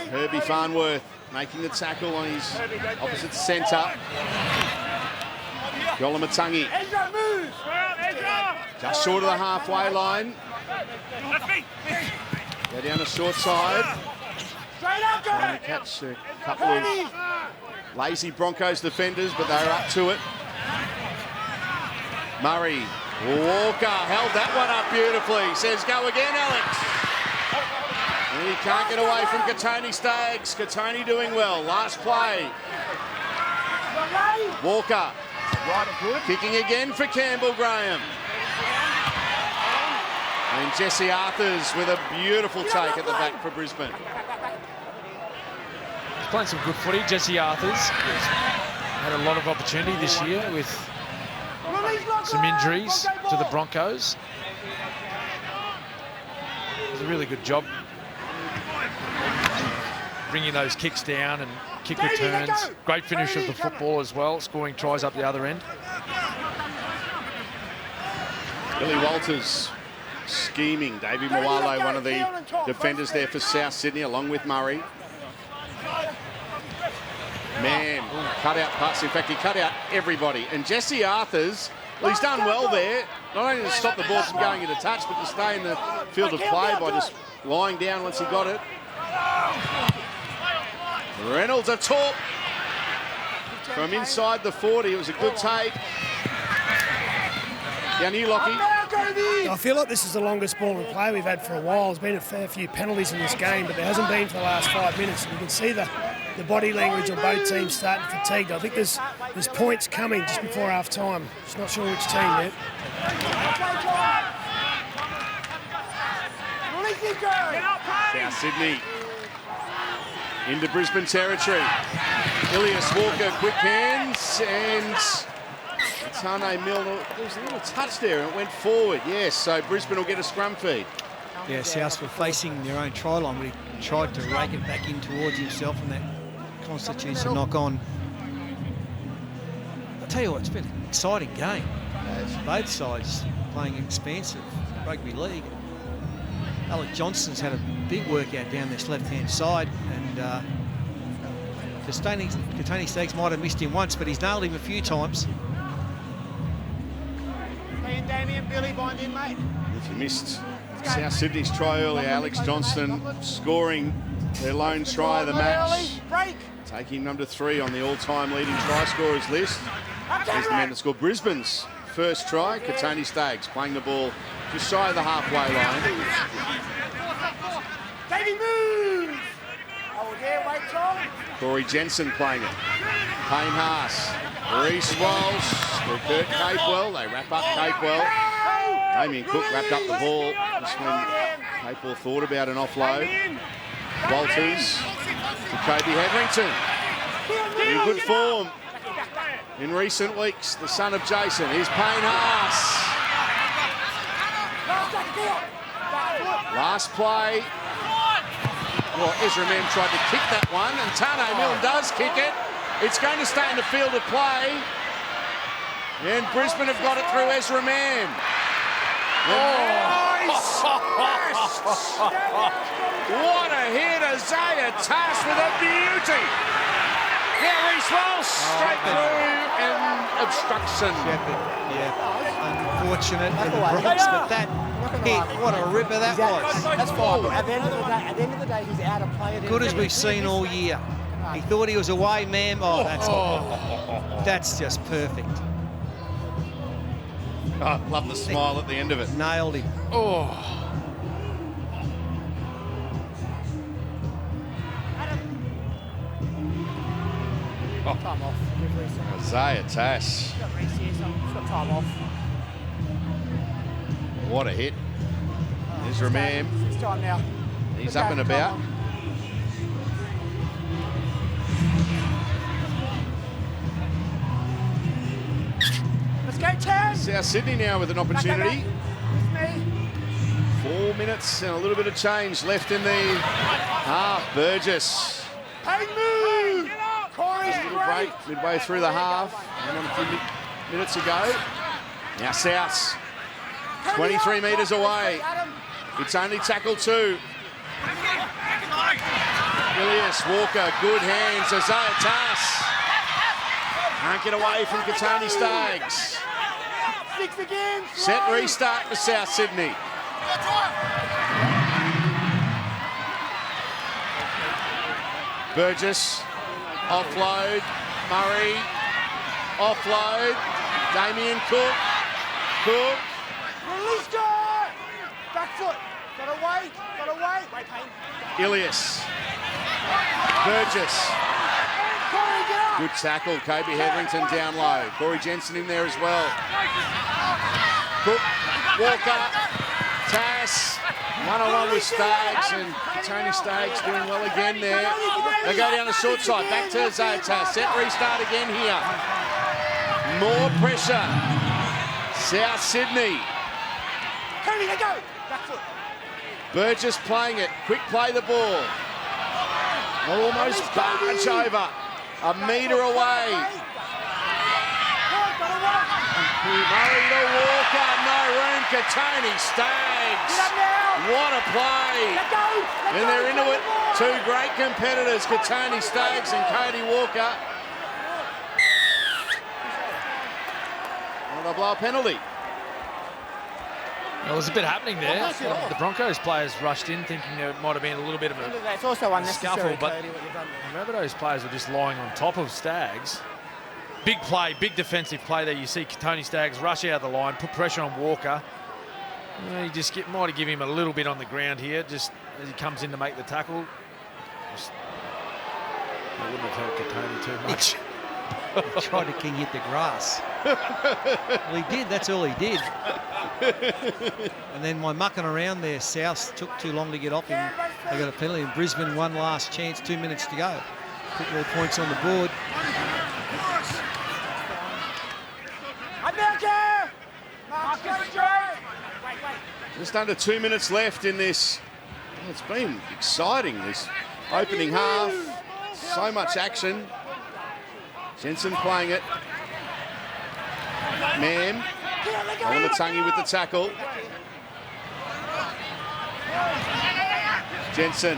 Speaker 1: Herbie Farnworth making the tackle on his opposite centre. Yolamatangi just short of the halfway line. Go down the short side. Trying to catch a couple of lazy Broncos defenders, but they're up to it. Murray. Walker held that one up beautifully. Says, go again, Alex. And he can't get away from Katoni Staggs. Katoni doing well. Last play. Walker. Kicking again for Campbell Graham. And Jesse Arthurs with a beautiful take at the back for Brisbane.
Speaker 3: He's playing some good footy. Jesse Arthurs has had a lot of opportunity this year with some injuries to the Broncos. It's a really good job bringing those kicks down and kick returns. Great finish of the football as well, scoring tries up the other end.
Speaker 1: Billy Walters scheming. Davey Moale, one of the defenders there for South Sydney, along with Murray. Man, cut out pass. In fact, he cut out everybody. And Jesse Arthurs, well, he's done well there. Not only to stop the ball from going into touch, but to stay in the field of play by just lying down once he got it. Reynolds a talk from inside the 40. It was a good take. Down here, Lockie.
Speaker 5: I feel like this is the longest ball in play we've had for a while. There's been a fair few penalties in this game, but there hasn't been for the last 5 minutes. And you can see the body language of both teams starting fatigued. I think there's points coming just before half time. Just not sure which team yet.
Speaker 1: South Sydney into Brisbane territory. Ilias Walker, quick hands, and Tane Milner. There was a little touch there and it went forward. Yes, so Brisbane will get a scrum feed.
Speaker 4: Yeah, South were facing their own try line, but he tried to rake it back in towards himself, and that constitutes a knock-on. I'll tell you what, it's been an exciting game. Both sides playing expansive rugby league. Alec Johnston's had a big workout down this left-hand side, and Katoni Staggs might have missed him once, but he's nailed him a few times.
Speaker 7: Damien, Billy, bind in, mate.
Speaker 1: If you missed South Sydney's try earlier, Alex Johnston scoring their lone try of the match, taking number 3 on the all-time leading try scorers list. He's the man that scored Brisbane's first try. Katoni Staggs playing the ball just shy of the halfway line.
Speaker 7: Davey, move! Oh, yeah, wait, Tom.
Speaker 1: Corey Jensen playing it. Payne Haas, Reece Walsh, Kurt Capewell. They wrap up Capewell. Damien Cook wrapped up the ball just when Capel thought about an offload. Walters to Kobe Hetherington. In good form in recent weeks, the son of Jason. Here's Payne Haas. Last play. Well, Ezra Mem tried to kick that one, and Tane Milne does kick it. It's going to stay in the field of play. And Brisbane have got it through Ezra Mem. What a hit, Isaiah Tass with a beauty. Yeah, Reece Walsh straight through and obstruction.
Speaker 4: Yeah, unfortunate for the Bronx, but that hit, what a ripper that was.
Speaker 7: That's fine. At the end of the day, he's out of play.
Speaker 4: Good as we've seen all year. He thought he was away, ma'am. Oh, that's just perfect.
Speaker 1: I love the smile at the end of it.
Speaker 4: Nailed him.
Speaker 1: Oh.
Speaker 7: Time off.
Speaker 1: Isaiah Tass.
Speaker 7: He's got time off.
Speaker 1: What a hit. Ezra Mem.
Speaker 7: It's time now.
Speaker 1: He's up and about.
Speaker 7: Let's go, 10.
Speaker 1: South Sydney now with an opportunity.
Speaker 7: With me.
Speaker 1: 4 minutes and a little bit of change left in the half. Burgess.
Speaker 7: Payne move. Corey's
Speaker 1: A little break midway through the half. And a few minutes ago. Now South. 23 metres away. It's only tackle 2. Ilias Walker, good hands. Isaiah Tass. Can't get away from Katoni Staggs.
Speaker 7: 6 again.
Speaker 1: Set restart for South Sydney. Burgess, offload. Murray, offload. Damien Cook. Cook.
Speaker 7: Release guy. Back foot. Gotta wait. Wait, Payne.
Speaker 1: Ilias. Burgess.
Speaker 7: Corey, get up.
Speaker 1: Good tackle. Kobe Hetherington down low. Corey Jensen in there as well. Cook. Walker. Tass. One-on-one with Staggs, and Tony Staggs doing well again there. They go down the short side. Back to Isaiah Tass. Set restart again here. More pressure. South Sydney.
Speaker 7: Tony, they go. Back foot.
Speaker 1: Burgess playing it. Quick play the ball. Almost barge over. A metre away. Murray to Walker. No room. Katoni Staggs. What a play. And they're into it. 2 great competitors, Katoni Staggs and Cody Walker. Well, they'll blow a penalty.
Speaker 3: Well, there's a bit happening there. The Broncos players rushed in thinking there might have been a little bit of a
Speaker 7: It's also unnecessary,
Speaker 3: scuffle, but
Speaker 7: Cody, what you've done.
Speaker 3: the Rabbitohs players were just lying on top of Staggs. Big play, big defensive play there. You see Tony Staggs rush out of the line, put pressure on Walker. You just might have given him a little bit on the ground here, just as he comes in to make the tackle. I wouldn't have hurt Katoni too much.
Speaker 4: He tried to king hit the grass. Well, he did. That's all he did. And then my mucking around there, South took too long to get off him. They got a penalty. And Brisbane, one last chance, 2 minutes to go. Put more points on the board.
Speaker 1: Just under 2 minutes left in this. Well, it's been exciting, this opening half. So much action. Jensen playing it. Mem. Olatungi with the tackle. Jensen.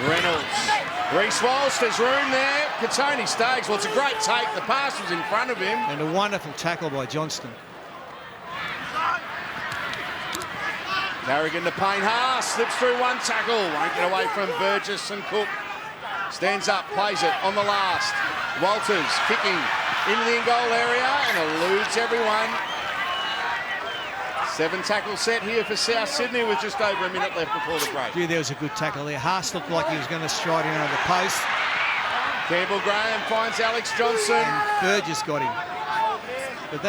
Speaker 1: Reynolds. Reece Walsh, there's room there. Katoni Staggs, well, it's a great take. The pass was in front of him.
Speaker 4: And a wonderful tackle by Johnston.
Speaker 1: Carrigan to Payne Haas, slips through one tackle. Won't get away from Burgess and Cook. Stands up, plays it on the last. Walters kicking into the in-goal area and eludes everyone. 7 tackle set here for South Sydney with just over a minute left before the break.
Speaker 4: Gee, there was a good tackle there. Haas looked like he was going to stride in under the post.
Speaker 1: Campbell Graham finds Alex Johnson.
Speaker 4: And Burgess got him. But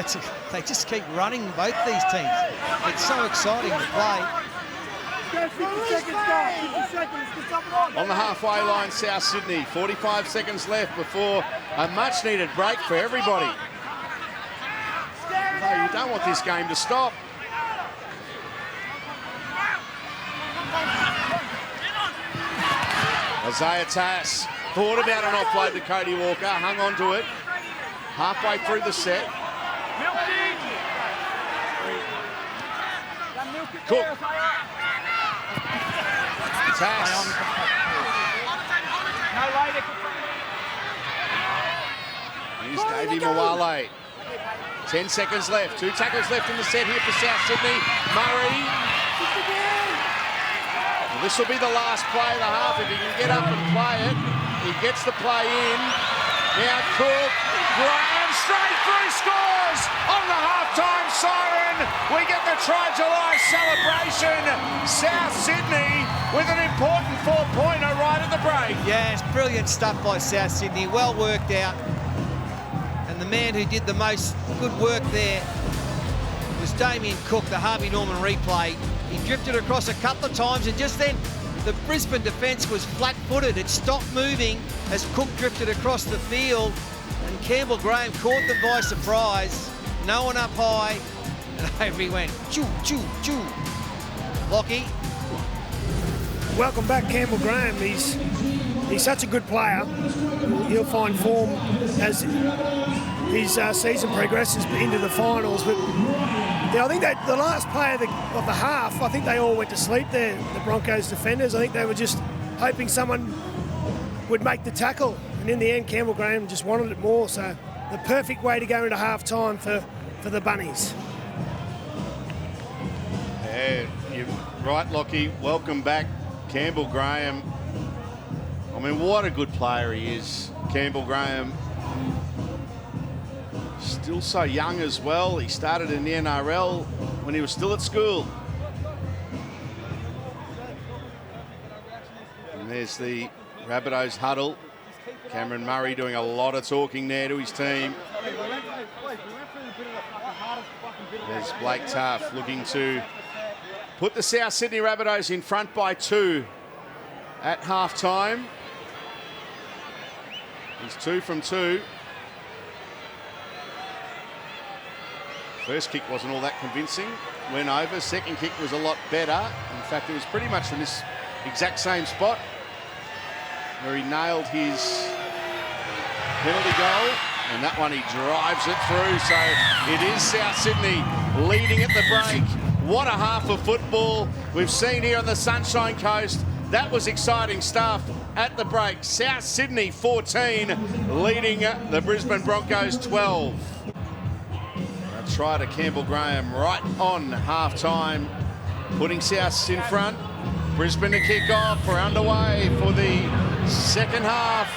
Speaker 4: they just keep running, both these teams. It's so exciting to play.
Speaker 1: On the halfway line, South Sydney. 45 seconds left before a much-needed break for everybody. No, you don't want this game to stop. Isaiah Tass thought about an offload to Cody Walker, hung on to it halfway through the set. Cook. Tass. Here's Davey Mawale. 10 seconds left. 2 tackles left in the set here for South Sydney. Murray. Well, this will be the last play of the half. If he can get up and play it, he gets the play in. Now Cook. Graham straight through, scores on the halftime siren. We get the Try July celebration. South Sydney with an important 4-pointer right at the break.
Speaker 4: Yeah, it's brilliant stuff by South Sydney. Well worked out. And the man who did the most good work there was Damien Cook, the Harvey Norman replay. He drifted across a couple of times, and just then the Brisbane defence was flat-footed. It stopped moving as Cook drifted across the field, and Campbell Graham caught them by surprise. No one up high, and over he went. Choo, choo, choo. Lockie.
Speaker 5: Welcome back, Campbell Graham. He's such a good player. He'll find form as his season progresses into the finals. But yeah, I think that the last play of the half, I think they all went to sleep there, the Broncos defenders. I think they were just hoping someone would make the tackle. And in the end, Campbell Graham just wanted it more. So the perfect way to go into half-time for the Bunnies.
Speaker 1: Yeah, you're right, Lockie. Welcome back, Campbell Graham. I mean, what a good player he is, Campbell Graham. Still so young as well. He started in the NRL when he was still at school. And there's the Rabbitohs huddle. Cameron Murray doing a lot of talking there to his team. There's Blake Taff looking to put the South Sydney Rabbitohs in front by 2 at half-time. He's 2 from 2. First kick wasn't all that convincing. Went over. Second kick was a lot better. In fact, it was pretty much from this exact same spot where he nailed his penalty goal. And that one he drives it through. So it is South Sydney leading at the break. What a half of football we've seen here on the Sunshine Coast. That was exciting stuff at the break. South Sydney 14 leading the Brisbane Broncos 12. A try to Campbell Graham right on half-time, putting South in front. Brisbane to kick off. We're underway for the second half.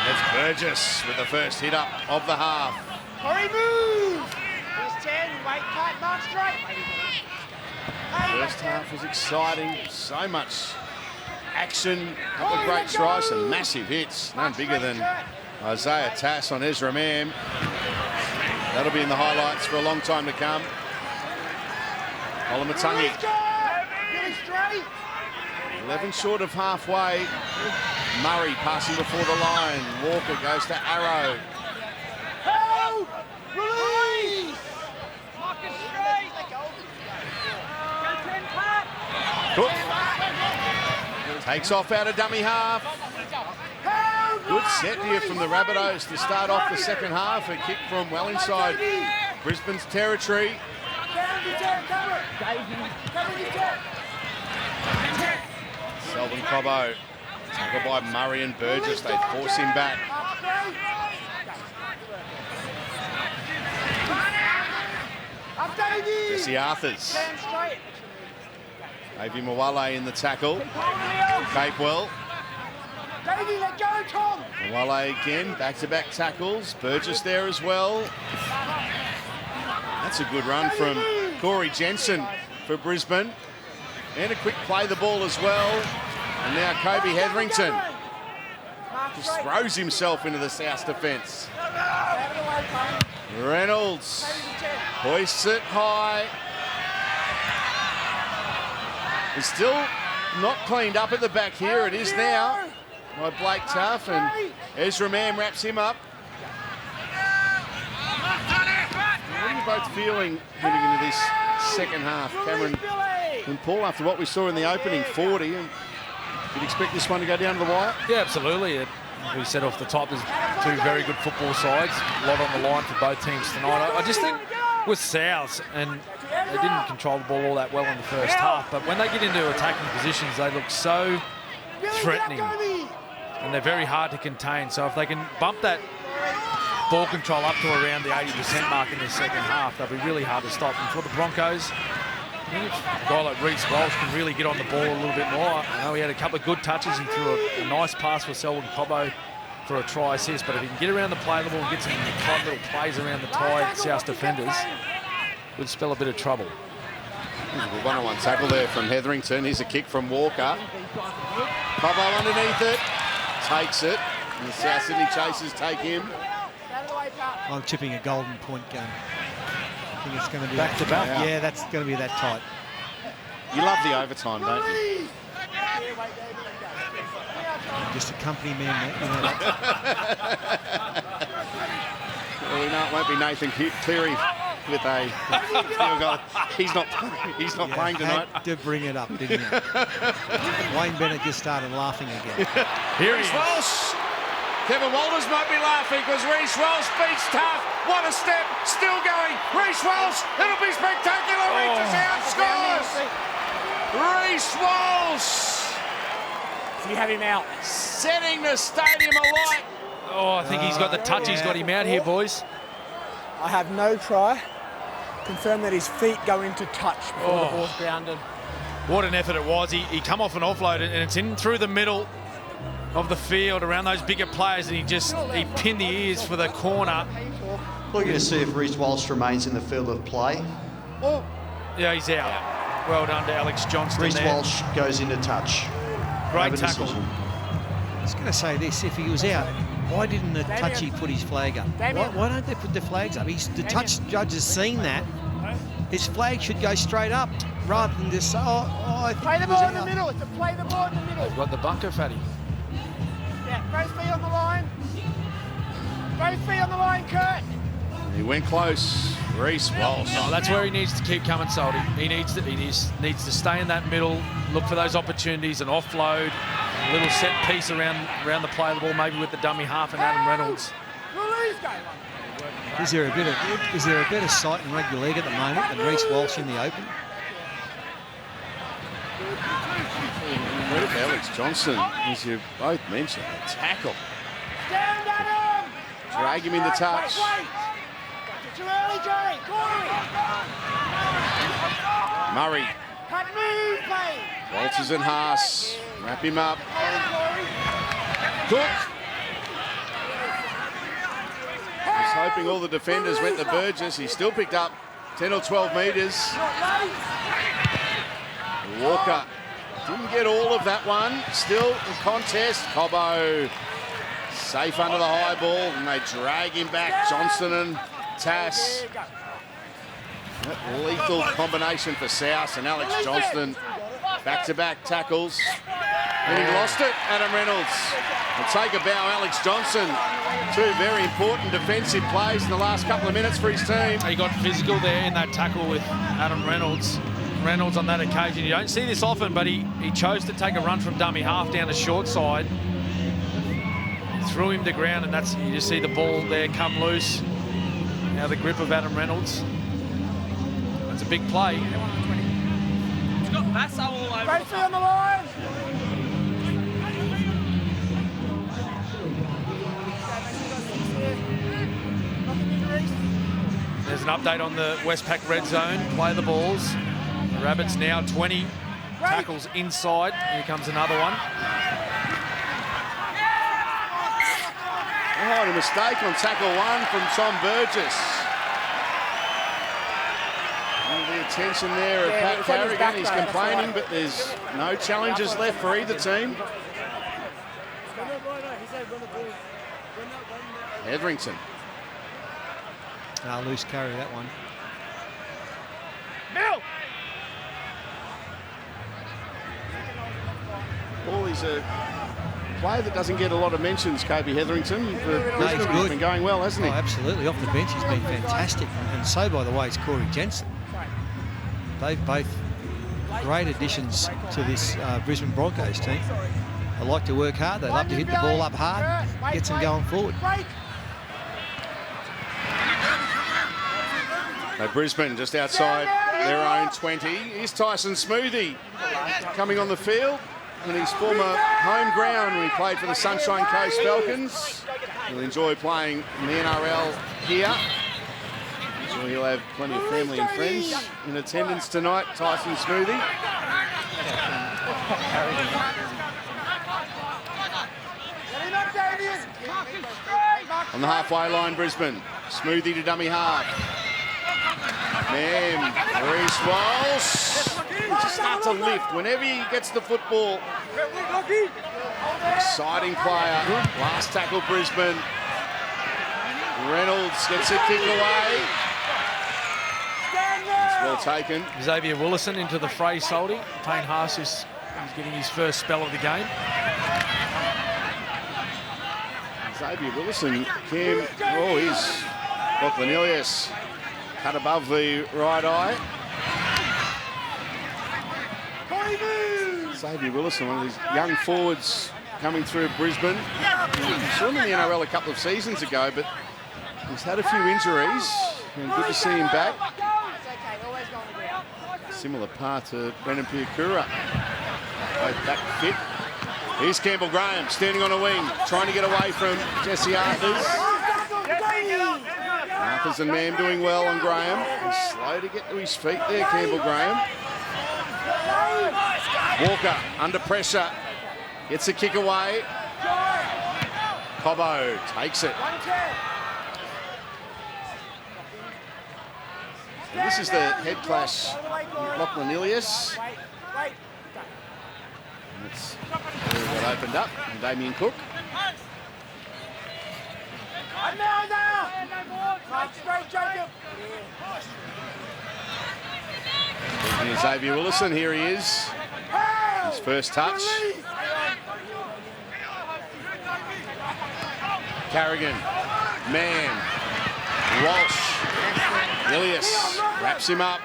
Speaker 1: It's Burgess with the first hit up of the half.
Speaker 2: Hurry, move! There's 10, wait, cut, mark straight.
Speaker 1: First half was exciting, so much action, a couple of great tries, some massive hits, none bigger than Isaiah Tass on Ezra Mam. That'll be in the highlights for a long time to come. Olamatungi. 11 short of halfway. Murray passing before the line. Walker goes to Arrow.
Speaker 2: Help! Release! Mark it straight!
Speaker 1: Cook takes off out of dummy half. Good set here from the Rabbitohs to start off the second half. A kick from well inside Brisbane's territory. Selvin Cobbo, tackled by Murray and Burgess. They force him back. Jesse Arthurs. Davey Mawale in the tackle. Capewell. Mawale again, back-to-back tackles. Burgess there as well. That's a good run from Corey Jensen for Brisbane. And a quick play the ball as well. And now Kobe Hetherington. Just throws himself into the South defence. Reynolds hoists it high. It's still not cleaned up at the back here. It is now by Blake Tuff, and Ezra Mann wraps him up. What are you both feeling heading into this second half, Cameron and Paul, after what we saw in the opening 40? And you'd expect this one to go down to the wire?
Speaker 3: Yeah, absolutely. We said off the top, there's two very good football sides. A lot on the line for both teams tonight. I just think with Souths, and they didn't control the ball all that well in the first half, but when they get into attacking positions, they look so threatening, and they're very hard to contain. So if they can bump that ball control up to around the 80% mark in the second half, they'll be really hard to stop. And for the Broncos, I think if a guy like Reece Walsh can really get on the ball a little bit more. I know he had a couple of good touches. He threw a nice pass for Selwyn Cobbo for a try assist, but if he can get around the play of the ball and get some tight little plays around the tight South defenders, it would spell a bit of trouble.
Speaker 1: There's a one-on-one tackle there from Hetherington. Here's a kick from Walker. Cobbo underneath it, takes it, and the South Sydney Chasers take him.
Speaker 4: I'm tipping a golden point game. I think it's going to be
Speaker 3: Back to back?
Speaker 4: Yeah, that's going to be that tight.
Speaker 1: You love the overtime, don't you?
Speaker 4: Just a company man, mate. You know that.
Speaker 1: Well, we know it won't be Nathan Cleary with a field goal. He's not playing tonight.
Speaker 4: Had to bring it up, didn't you? Wayne Bennett just started laughing again.
Speaker 3: Here he
Speaker 1: Reece
Speaker 3: is.
Speaker 1: Walsh. Kevin Walters might be laughing because Reece Walsh beats Tuff. What a step, still going. Reece Walsh, it'll be spectacular. Reaches out, scores. Reece Walsh.
Speaker 2: You have him out.
Speaker 1: Setting the stadium alight.
Speaker 3: Oh, I think he's got the touch. He's got him out here, boys.
Speaker 7: I have no try. Confirm that his feet go into touch before the ball's grounded.
Speaker 3: What an effort it was. He come off an offload and it's in through the middle of the field around those bigger players, and he pinned the ears for the corner.
Speaker 6: Looking to see if Reece Walsh remains in the field of play.
Speaker 3: Yeah, he's out. Well done to Alex Johnston
Speaker 6: Reece
Speaker 3: there.
Speaker 6: Walsh goes into touch.
Speaker 3: Great
Speaker 6: Over
Speaker 3: tackle.
Speaker 6: decision.
Speaker 4: I was going to say this, if he was out, why didn't the touchy put his flag up? Why don't they put the flags up? The touch judge has seen that. His flag should go straight up rather than just, I think
Speaker 7: Play the
Speaker 4: he was
Speaker 7: ball in the
Speaker 4: out.
Speaker 7: middle. It's a play the ball in the middle.
Speaker 3: Got the bunker, Fatty.
Speaker 7: Yeah, both feet on the line. Both feet on the line, Kurt.
Speaker 1: He went close. Reece Walsh.
Speaker 3: Oh, that's where he needs to keep coming, Salty. He needs to stay in that middle, look for those opportunities, and offload, a little set piece around the play of the ball, maybe with the dummy half and Adam Reynolds.
Speaker 4: Is there a better sight in rugby league at the moment than Reece Walsh in the open?
Speaker 1: Credit to Alex Johnston, as you both mentioned, the tackle.
Speaker 7: Stand at him.
Speaker 1: Drag him into touch.
Speaker 7: Wait. Too early, Jerry.
Speaker 1: Murray.
Speaker 7: Cut move, play.
Speaker 1: Walters and Haas. Wrap him up. Cook. He's hoping all the defenders went to Burgess. He still picked up 10 or 12 metres. Walker didn't get all of that one. Still in contest. Cobbo safe under the high ball, and they drag him back. Johnston and Tass. That lethal combination for South, and Alex Johnston back-to-back tackles. And he lost it, Adam Reynolds. And take a bow, Alex Johnston. Two very important defensive plays in the last couple of minutes for his team.
Speaker 3: He got physical there in that tackle with Adam Reynolds. Reynolds on that occasion, you don't see this often, but he chose to take a run from dummy half down the short side. Threw him to ground, and you just see the ball there come loose. Now the grip of Adam Reynolds. That's a big play.
Speaker 8: He's got Basso all over.
Speaker 7: Both feet on the line.
Speaker 3: There's an update on the Westpac red zone. Play the balls. The Rabbits now 20 tackles inside. Here comes another one.
Speaker 1: Oh, and a mistake on tackle one from Tom Burgess. And the attention there of Pat Carrigan. He's complaining, but there's no challenges left for either team. Hetherington.
Speaker 4: Loose carry, that one.
Speaker 1: Well, he's a player that doesn't get a lot of mentions, Kobe Hetherington.
Speaker 4: He's
Speaker 1: He's
Speaker 4: good.
Speaker 1: been going well, hasn't he?
Speaker 4: Oh, absolutely. Off the bench, he's been fantastic. And so, by the way, is Corey Jensen. They've both great additions to this Brisbane Broncos team. They like to work hard. They love to hit the ball up hard, gets them going forward.
Speaker 1: Now Brisbane just outside their own 20. Here's Tyson Smoothie coming on the field. And his former home ground when he played for the Sunshine Coast Falcons. He'll enjoy playing in the NRL here. So he'll have plenty of family and friends in attendance tonight, Tyson Smoothie. On the halfway line, Brisbane. Smoothie to dummy half. Man, Reece Walsh. He just starts to lift whenever he gets the football. Exciting player. Last tackle, Brisbane. Reynolds gets a kick away. It's well taken.
Speaker 3: Xavier Willison into the fray, Soldy. Payne Haas is getting his first spell of the game.
Speaker 1: Xavier Willison, Cam, oh, he's Lachlan Ilias. Cut above the right eye. Xavier Willison, one of these young forwards coming through Brisbane. Saw him in the NRL a couple of seasons ago, but he's had a few injuries. And good to see him back. Similar path to Brendan Piakura. Both back fit. Here's Campbell Graham standing on a wing, trying to get away from Jesse Arthurs. Arthurs and Mam doing well on Graham. He's slow to get to his feet there, Campbell Graham. Walker under pressure, gets a kick away. Cobbo takes it. So this is the head clash with Lachlan Ilias. And it's where it opened up, and Damien Cook. Here's Xavier Willison, here he is. His first touch. Carrigan, Man, Walsh, Ilias wraps him up.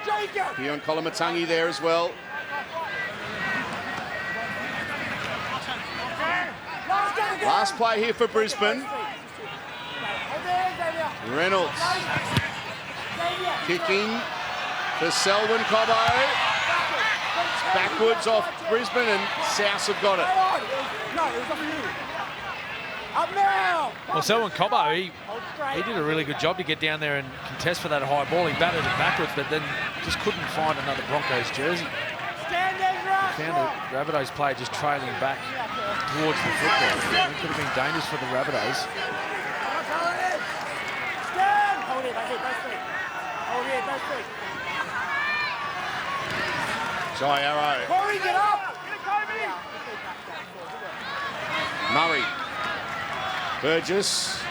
Speaker 1: Pion Kolamatangi there as well. Last play here for Brisbane. Reynolds kicking for Selwyn Cobbo. It's backwards off Brisbane and South have got it.
Speaker 3: Well, Selwyn Cobbo, he did a really good job to get down there and contest for that high ball. He batted it backwards, but then just couldn't find another Broncos jersey. He found a Rabbitohs player just trailing back towards the football. It could have been dangerous for the Rabbitohs.
Speaker 1: Jai Arrow. Murray. Burgess.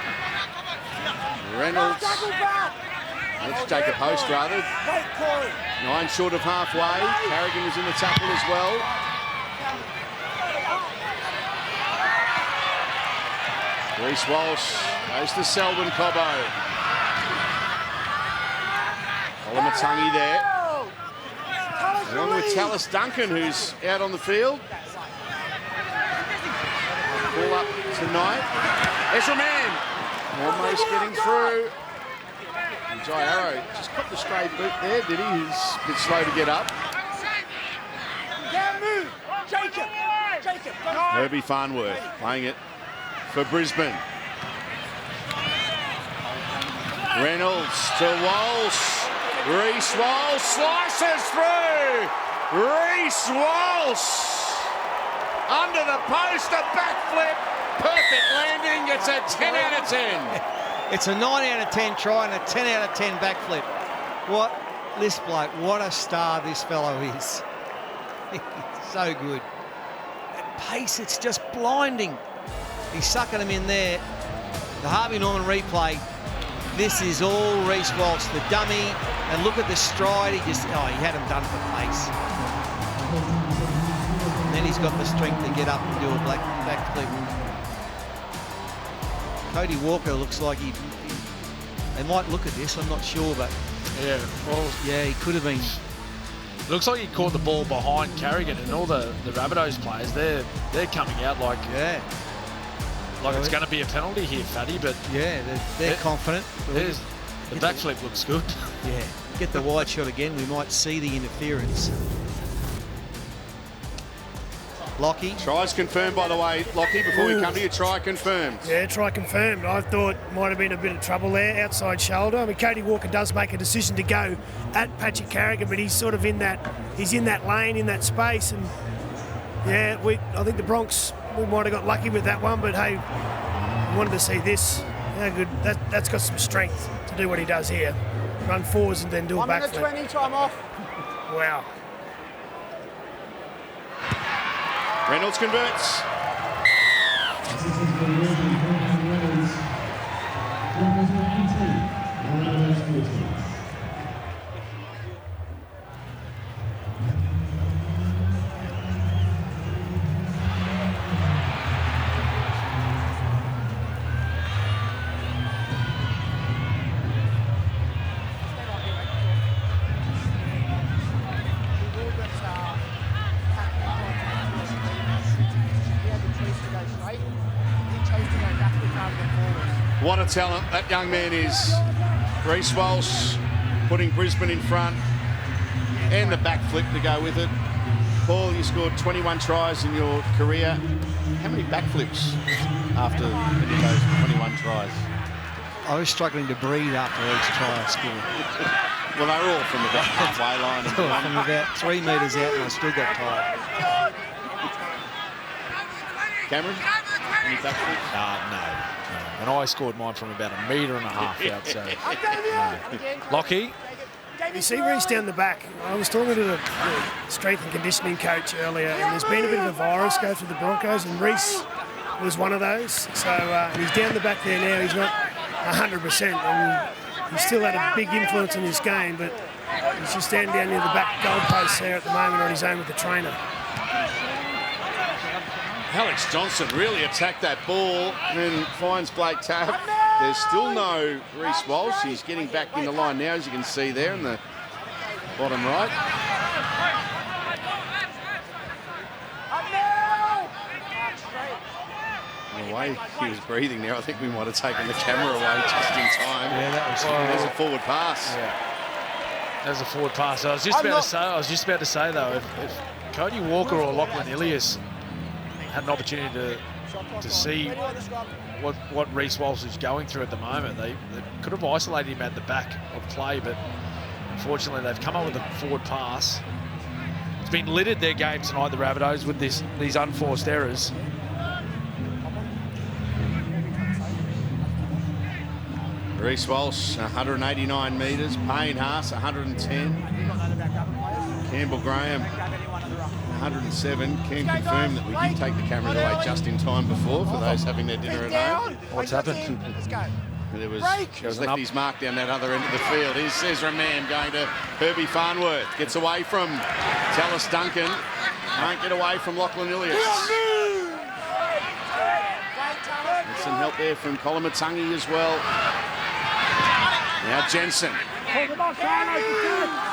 Speaker 1: Reynolds. Let's take a post rather. 9 short of halfway. Carrigan was in the tackle as well. Reece Walsh goes to Selwyn Cobbo. Kolamatangi there. Along with Tallis Duncan, who's out on the field. Ball up tonight. Ezra Man almost getting through. And Jai Arrow just got the stray boot there, did he? He's a bit slow to get up. Herbie Farnworth playing it for Brisbane. Reynolds to Walsh. Reece Walsh slices through. Reece Walsh under the post, a backflip. Perfect landing. It's a 10 out of 10.
Speaker 4: It's a 9 out of 10 try and a 10 out of 10 backflip. What this bloke, what a star this fellow is. He's so good. That pace, it's just blinding. He's sucking them in there. The Harvey Norman replay. This is all Reece Walsh, the dummy. And look at the stride. He had him done for pace. And then he's got the strength to get up and do a back flip. Cody Walker looks like they might look at this, I'm not sure, but
Speaker 3: yeah, well,
Speaker 4: yeah, he could have been.
Speaker 3: Looks like he caught the ball behind Carrigan, and all the Rabbitohs players, they're coming out like it's going to be a penalty here, Fatty. But
Speaker 4: yeah, they're confident.
Speaker 3: The backflip looks good.
Speaker 4: Yeah, get the wide shot again. We might see the interference. Lockie.
Speaker 1: Tries confirmed, by the way, Lockie, before we come to you. Try confirmed.
Speaker 5: Yeah, try confirmed. I thought might have been a bit of trouble there, outside shoulder. I mean, Cody Walker does make a decision to go at Patrick Carrigan, but he's sort of in that lane, in that space. And yeah, I think the Bronx, we might have got lucky with that one, but hey, we wanted to see this. How good. That's got some strength to do what he does here. Run forwards and then do a backflip.
Speaker 7: 1 minute 20, time off.
Speaker 5: Wow.
Speaker 1: Reynolds converts. What a talent that young man is. Reece Walsh putting Brisbane in front and the backflip to go with it. Paul, you scored 21 tries in your career. How many backflips after any of those 21 tries?
Speaker 4: I was struggling to breathe after each try I scored.
Speaker 1: Well, they were all from about halfway line.
Speaker 4: From about 3 metres out, and I still got tired.
Speaker 1: Cameron, any backflips?
Speaker 3: No. And I scored mine from about 1.5 metres out, so no. Lockie?
Speaker 5: You see Reece down the back. I was talking to the strength and conditioning coach earlier, and there's been a bit of a virus go through the Broncos, and Reece was one of those. So he's down the back there now. He's not 100%, and he's still had a big influence in this game, but he's just standing down near the back goalpost there at the moment on his own with the trainer.
Speaker 1: Alex Johnson really attacked that ball and finds Blake Taaffe. There's still no Reece Walsh. He's getting back in the line now, as you can see there in the bottom right. The way he was breathing there, I think we might have taken the camera away just in time.
Speaker 4: Yeah, that was
Speaker 1: There's a forward pass.
Speaker 3: Yeah. There's a forward pass. I was just about to say though, if Cody Walker or Lachlan Ilias had an opportunity to see what Reece Walsh is going through at the moment, they could have isolated him at the back of play, but unfortunately they've come up with a forward pass. It's been littered their game tonight, the Rabbitohs, with these unforced errors.
Speaker 1: Reece Walsh, 189 metres. Payne Haas, 110. Campbell Graham, 107. Can confirm that we did take the cameras away just in time before for those having their dinner at home.
Speaker 3: What's happened?
Speaker 1: There was left his mark down that other end of the field. Here's Ezra Mann going to Herbie Farnworth. Gets away from Tallis Duncan. Can't get away from Lachlan Ilias. There's some help there from Kolomatangi as well. Now Jensen.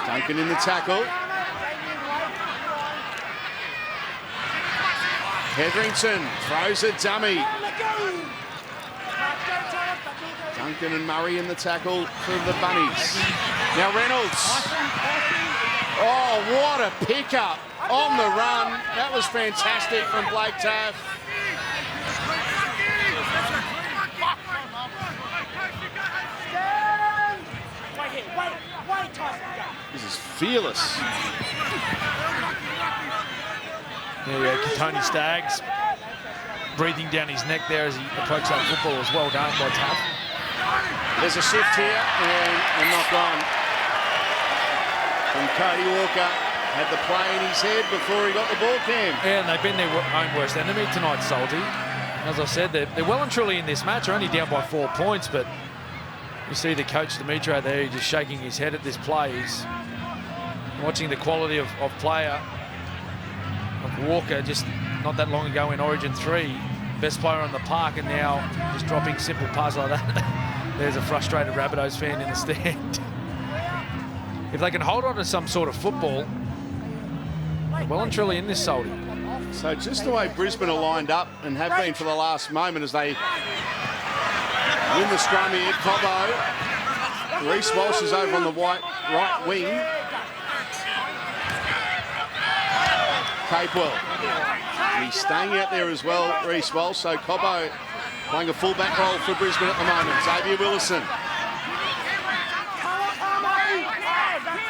Speaker 1: Duncan in the tackle. Hetherington throws a dummy. Duncan and Murray in the tackle for the Bunnies. Now Reynolds. Oh, what a pickup on the run. That was fantastic from Blake Taaffe. This is fearless.
Speaker 3: There we go, Tony Staggs breathing down his neck there as he approached that football. Was well done by Taaffe.
Speaker 1: There's a shift here and a knock on from Cody Walker. Had the play in his head before he got the ball, Cam.
Speaker 3: Yeah, and they've been their own worst enemy tonight, Salty. As I said, they're well and truly in this match. They're only down by 4 points, but you see the coach Dimitro there, he's just shaking his head at this play. He's watching the quality of player of Walker just not that long ago in Origin 3. Best player on the park, and now just dropping simple passes like that. There's a frustrated Rabbitohs fan in the stand. If they can hold on to some sort of football, they're well and truly in this, Salty.
Speaker 1: So just the way Brisbane are lined up and have been for the last moment as they win the scrum here. Cobbo. Reece Walsh is over on the right wing. Capewell. He's staying out there as well, Reece Walsh. So Cobbo playing a fullback role for Brisbane at the moment. Xavier Willison.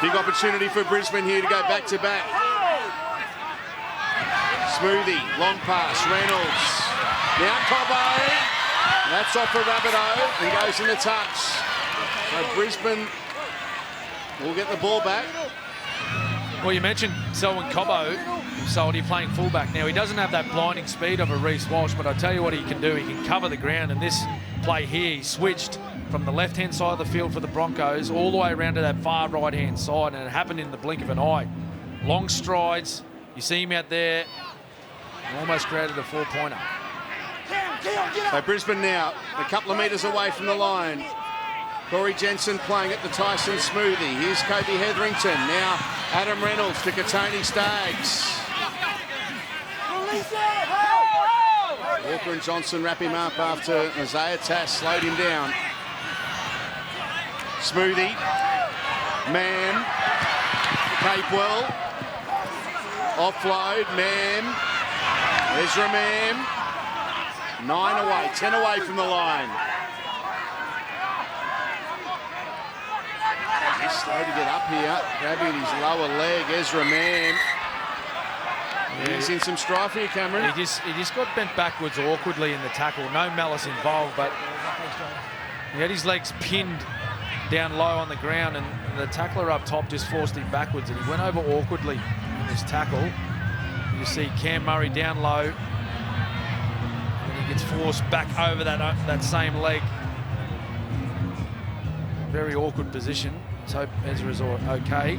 Speaker 1: Big opportunity for Brisbane here to go back-to-back. Smoothie, long pass, Reynolds. Now Cobbo. That's off for Rabbitoh and goes in the touch. So Brisbane will get the ball back.
Speaker 3: Well, you mentioned Selwyn Cobbo, Salty, playing fullback. Now, he doesn't have that blinding speed of a Reece Walsh, but I tell you what he can do. He can cover the ground, and this play here, he switched from the left-hand side of the field for the Broncos all the way around to that far right-hand side, and it happened in the blink of an eye. Long strides. You see him out there. Almost created a 4-pointer.
Speaker 1: So Brisbane now a couple of metres away from the line. Corey Jensen playing at the Tyson Smoothie. Here's Kobe Hetherington. Now Adam Reynolds to Katoni Staggs. Walker and Johnson wrap him up after Isaiah Tass slowed him down. Smoothie. Mam. Capewell. Offload. Mam. Ezra Mam. 9 away, 10 away from the line. He's slow to get up here, grabbing his lower leg. Ezra Mam. Yeah, he's in some strife here, Cameron.
Speaker 3: He just got bent backwards awkwardly in the tackle. No malice involved, but he had his legs pinned down low on the ground, and the tackler up top just forced him backwards, and he went over awkwardly in his tackle. You see Cam Murray down low. Gets forced back over that same leg. Very awkward position. Let's hope Ezra's okay.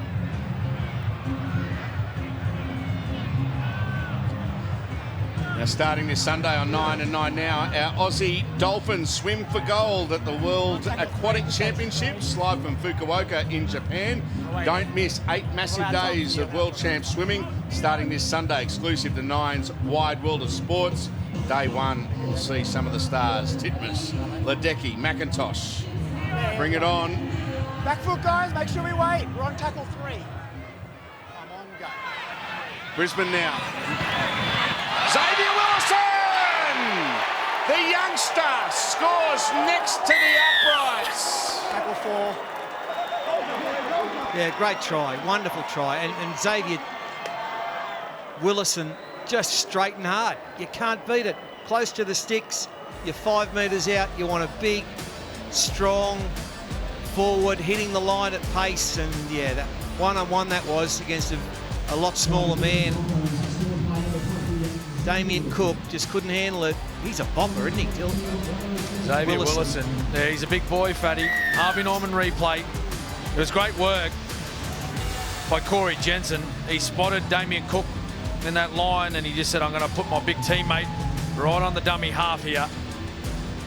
Speaker 1: Now starting this Sunday on 9 and 9 now, our Aussie Dolphins swim for gold at the World Aquatic Championships live from Fukuoka in Japan. Don't miss 8 massive days of World Champ swimming starting this Sunday, exclusive to Nine's Wide World of Sports. Day 1, we'll see some of the stars. Titmus, Ledecky, McIntosh. Bring it on.
Speaker 7: Back foot, guys. Make sure we wait. We're on tackle 3. Come on, go.
Speaker 1: Brisbane now. Xavier Willison! The youngster scores next to the uprights.
Speaker 7: Tackle 4.
Speaker 4: Yeah, great try. Wonderful try. And Xavier Willison just straight and hard. You can't beat it. Close to the sticks. You're 5 metres out. You want a big, strong forward hitting the line at pace. And yeah, that one-on-one that was against a lot smaller man. Damien Cook just couldn't handle it. He's a bomber, isn't he, Dylan?
Speaker 3: Xavier Willison. Yeah, he's a big boy, Fatty. Harvey Norman replay. It was great work by Corey Jensen. He spotted Damien Cook in that line, and he just said, I'm going to put my big teammate right on the dummy half here.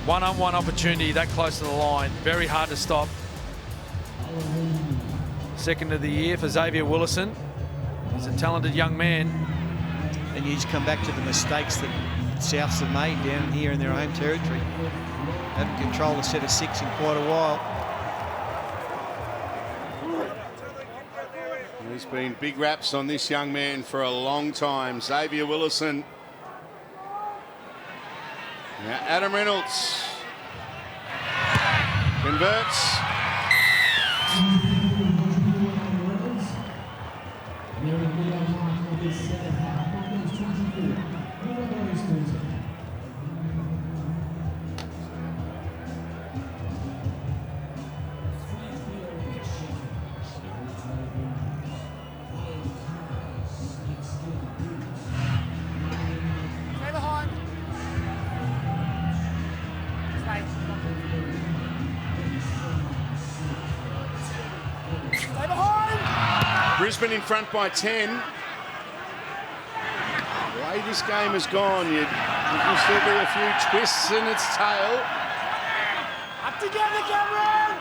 Speaker 3: One-on-one opportunity that close to the line. Very hard to stop. Second of the year for Xavier Willison. He's a talented young man.
Speaker 4: And you just come back to the mistakes that Souths have made down here in their home territory. Haven't controlled a set of 6 in quite a while.
Speaker 1: There's been big raps on this young man for a long time. Xavier Willison. Now Adam Reynolds converts. Brisbane in front by 10. The way this game has gone, there can still be a few twists in its tail.
Speaker 2: Up together, Cameron!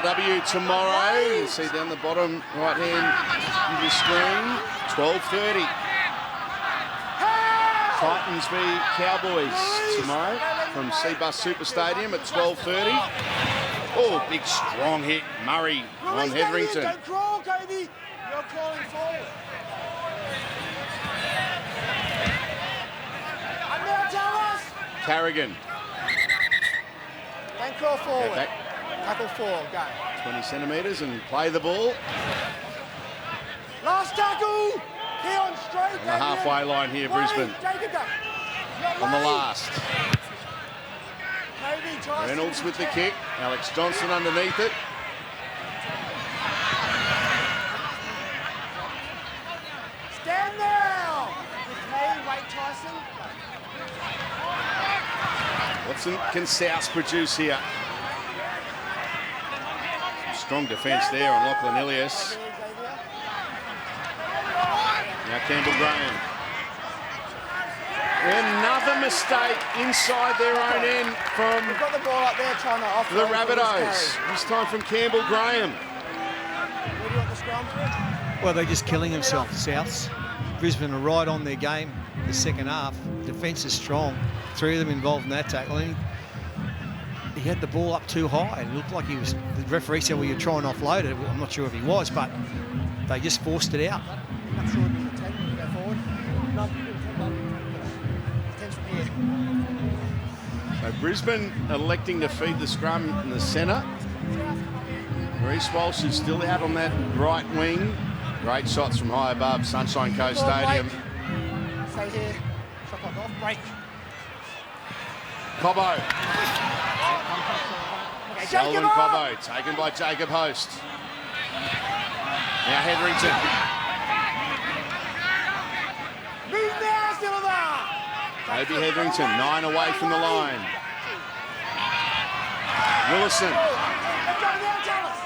Speaker 1: NRLW tomorrow. You see down the bottom right hand of your screen. 12:30. Titans v Cowboys tomorrow from Seabus Super Stadium at 12:30. Oh, big strong hit. Murray on Hetherington.
Speaker 2: Don't crawl, Kobe. You're crawling forward. And now tell us.
Speaker 1: Carrigan.
Speaker 7: Don't crawl forward.
Speaker 1: Back
Speaker 7: Tackle 4, go.
Speaker 1: 20 centimetres and play the ball.
Speaker 7: Last tackle. Keon straight.
Speaker 1: On the halfway line here, Brisbane.
Speaker 7: Jacob, go.
Speaker 1: On the last.
Speaker 7: Kobe tries
Speaker 1: Reynolds with the kick. Alex Johnson underneath it.
Speaker 7: Stand now. With me, Wade Tyson.
Speaker 1: Watson can South produce here. Some strong defence there on Lachlan Ilias. Now Campbell Graham. Another mistake inside their own end from
Speaker 7: We've got the ball up there trying to offload
Speaker 1: the Rabbitohs. This time from Campbell Graham.
Speaker 7: Where do you want the scrum?
Speaker 4: Well, they're just killing themselves, Souths. Brisbane are right on their game the second half. Defence is strong. 3 of them involved in that tackle. And he had the ball up too high. It looked like he was. The referee said, well, you're trying to offload it. I'm not sure if he was, but they just forced it out.
Speaker 7: I'm sure it'll be the 10 when you go forward. No, 10's from here.
Speaker 1: So Brisbane electing to feed the scrum in the centre. Reece Walsh is still out on that right wing. Great shots from high above Sunshine Coast Stadium.
Speaker 7: Stay here. Shot clock off. Break.
Speaker 1: Cobbo.
Speaker 7: Okay,
Speaker 1: Selwyn
Speaker 7: Jacob up.
Speaker 1: Cobbo, taken by Jacob Host. Now Hetherington.
Speaker 7: Move now, Silver.
Speaker 1: Toby Hetherington, 9 away from the line. Willison.
Speaker 7: Go now, Dallas.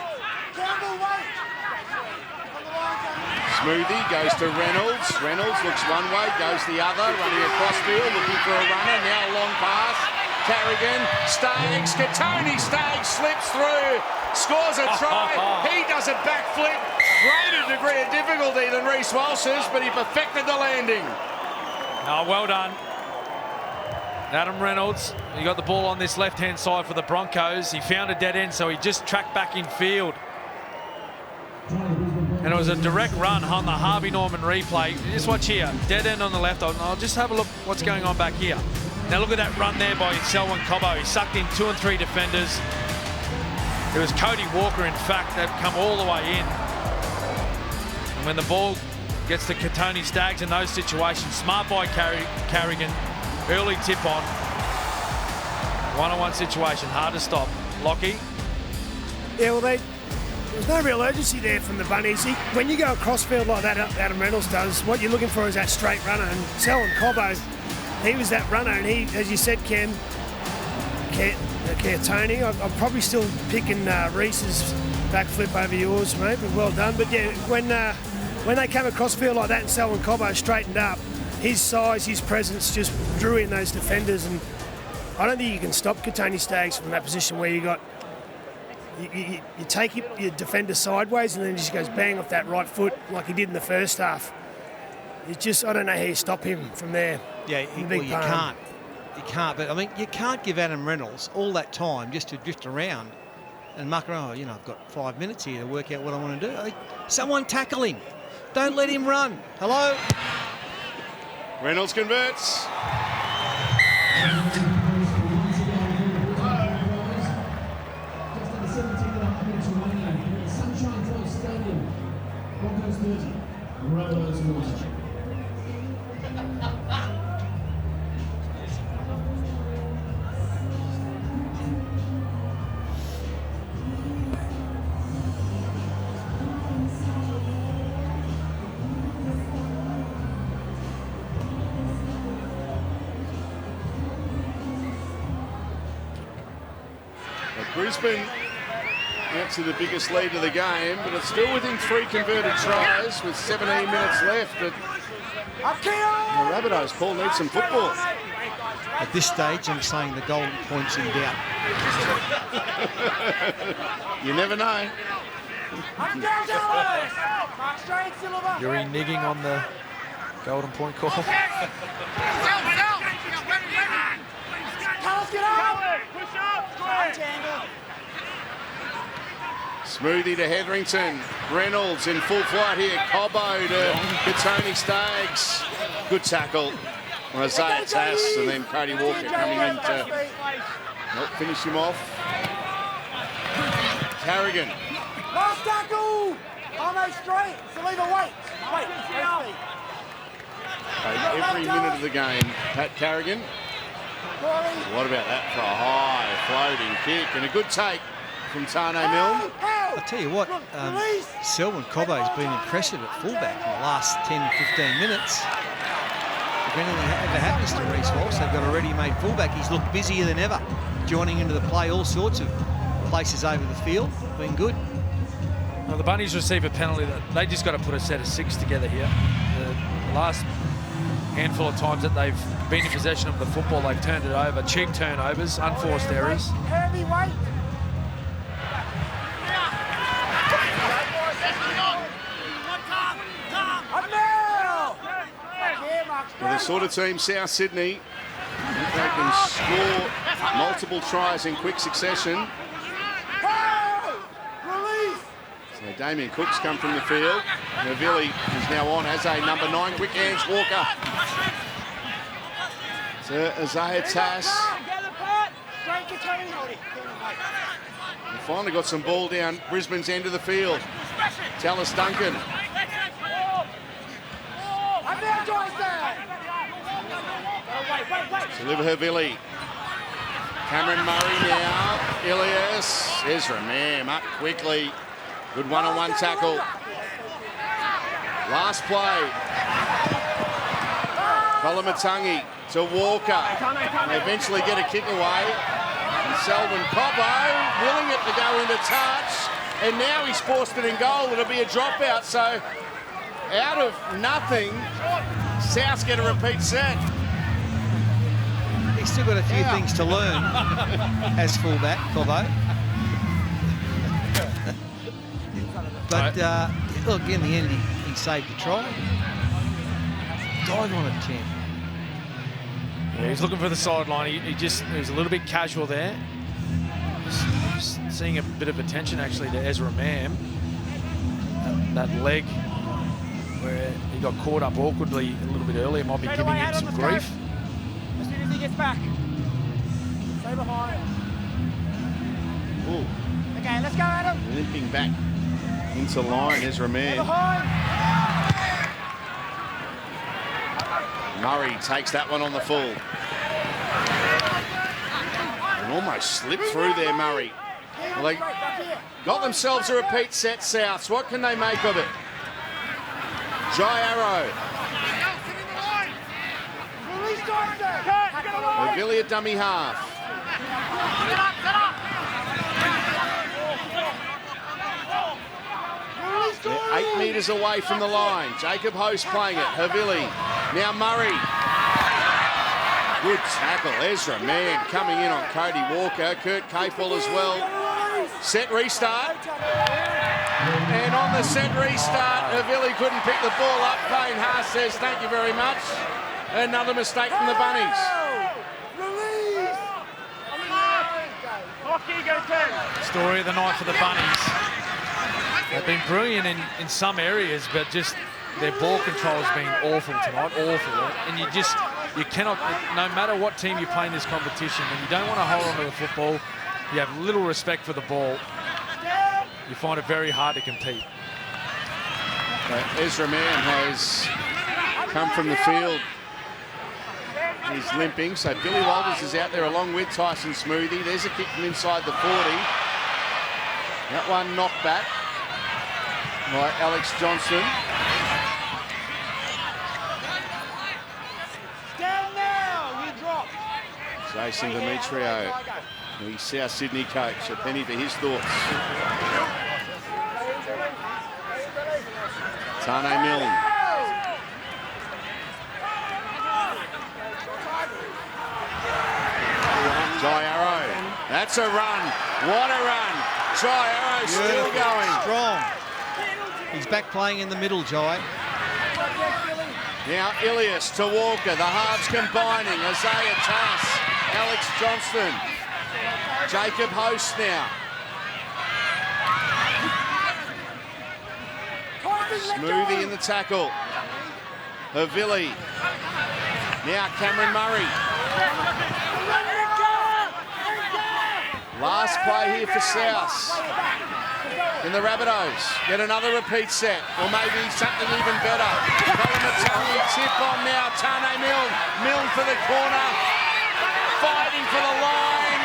Speaker 7: Campbell, wait. On the line, Campbell.
Speaker 1: Smoothie goes to Reynolds. Reynolds looks one way, goes the other, running across field, looking for a runner. Now a long pass. Carrigan, Staggs, Katoni Staggs slips through, scores a try. He does a backflip. Greater degree of difficulty than Reece Walsh's, but he perfected the landing.
Speaker 3: Oh, well done. Adam Reynolds, he got the ball on this left-hand side for the Broncos. He found a dead end, so he just tracked back in field. And it was a direct run on the Harvey Norman replay. Just watch here, dead end on the left. I'll just have a look what's going on back here. Now look at that run there by Selwyn Cobbo. He sucked in 2 and 3 defenders. It was Cody Walker, in fact, that come all the way in. And when the ball gets to Katoni Staggs in those situations, smart by Carrigan, early tip on. One-on-one situation, hard to stop. Lockie.
Speaker 5: Yeah, well, there's no real urgency there from the Bunnies. When you go across field like that, Adam Reynolds does, what you're looking for is that straight runner. And Selwyn Cobbo, he was that runner, and he, as you said, Tony, I'm probably still picking Reece's backflip over yours, mate, but well done. But yeah, when they came across field like that and Selwyn Cobbo straightened up, his size, his presence just drew in those defenders, and I don't think you can stop Katoni Staggs from that position where you take your defender sideways and then he just goes bang off that right foot like he did in the first half. It's just, I don't know how you stop him from there.
Speaker 4: Yeah, well, you can't. You can't, but I mean, you can't give Adam Reynolds all that time just to drift around and muck around. Oh, you know, I've got 5 minutes here to work out what I want to do. Someone tackle him. Don't let him run. Hello?
Speaker 1: Reynolds converts. Brisbane out to the biggest lead of the game, but it's still within 3 converted tries with 17 minutes left. But the Rabbitohs, Paul, need some football.
Speaker 4: At this stage, I'm saying the golden point's in doubt.
Speaker 1: You never know.
Speaker 3: You're reneging on the golden point call.
Speaker 1: Smoothie to Hetherington. Reynolds in full flight here. Cobbo to Katoni Staggs. Good tackle on Isaiah Tass, and then Cody Walker coming in to help finish him off. Carrigan.
Speaker 7: Last tackle! Almost straight, so leave a wait.
Speaker 1: Every minute of the game, Pat Carrigan. What about that for a high floating kick and a good take from Tane Milne?
Speaker 4: I'll tell you what, Selwyn Cobbo has been impressive at fullback in the last 10-15 minutes. If anything ever happens to Reece Walsh, they've got a ready-made fullback. He's looked busier than ever, joining into the play all sorts of places over the field. Been good.
Speaker 3: Well, the Bunnies receive a penalty. They just got to put a set of 6 together here. The last handful of times that they've been in possession of the football, they've turned it over. Cheap turnovers, unforced errors.
Speaker 7: Heavy weight.
Speaker 1: Well, the sort of team, South Sydney, if they can score multiple tries in quick succession. So Damien Cook's come from the field. Navilli is now on as a number 9. Quick hands, Walker. To Isaiah Tass. And finally got some ball down Brisbane's end of the field. Tallis Duncan. Hervilli. Cameron Murray now. Ilias. Ezra Mam up quickly. Good one-on-one tackle. Last play. Kolomatangi to Walker. They eventually get a kick away. And Selwyn Cobbo willing it to go into touch. And now he's forced it in goal. It'll be a dropout. So out of nothing, Souths get a repeat set.
Speaker 4: He's still got a few things to learn as fullback, Cobbo. But look, in the end, he saved the try. Dive on it, champ.
Speaker 3: Yeah, he's looking for the sideline. He was a little bit casual there. Just seeing a bit of attention actually to Ezra Mam. That leg where he got caught up awkwardly a little bit earlier might be giving him some grief.
Speaker 7: As soon as he gets back. Stay behind.
Speaker 1: Ooh.
Speaker 7: Okay, let's go, Adam.
Speaker 1: Limping back into line, Ezra Mam. Murray takes that one on the full. And almost slipped through there, Murray. Well, they got themselves a repeat set, Souths. What can they make of it? Jai Arrow. Hervilli at dummy half. 8 metres away from the line. Jacob Host playing it. Hervilli. Now Murray. Good tackle. Ezra Mann coming in on Cody Walker. Kurt Capel as well. Set restart. And on the set restart, Hervilli couldn't pick the ball up. Payne Haas says thank you very much. Another mistake from the Bunnies.
Speaker 3: Story of the night for the Bunnies. They've been brilliant in some areas, but just their ball control has been awful tonight, awful. And you cannot, no matter what team you play in this competition, when you don't want to hold on to the football, you have little respect for the ball, you find it very hard to compete.
Speaker 1: Ezra Mann has come from the field. He's limping, so Billy Walters is out there along with Tyson Smoothie. There's a kick from inside the 40. That one knocked back by Alex Johnson.
Speaker 7: Stand now, you drop.
Speaker 1: Jason Demetrio The South Sydney coach. A penny for his thoughts. Tane Milne. Jai Arrow. That's a run. What a run. Jai Arrow still going.
Speaker 4: Strong. He's back playing in the middle, Jai.
Speaker 1: Now Ilias to Walker. The halves combining. Isaiah Tass. Alex Johnston. Jacob Host now. Smoothie in the tackle. Havili. Now Cameron Murray. Last play here for South. In the Rabbitohs. Get another repeat set. Or maybe something even better. Colin tip on now. Tane Milne. Milne for the corner. Fighting for the line.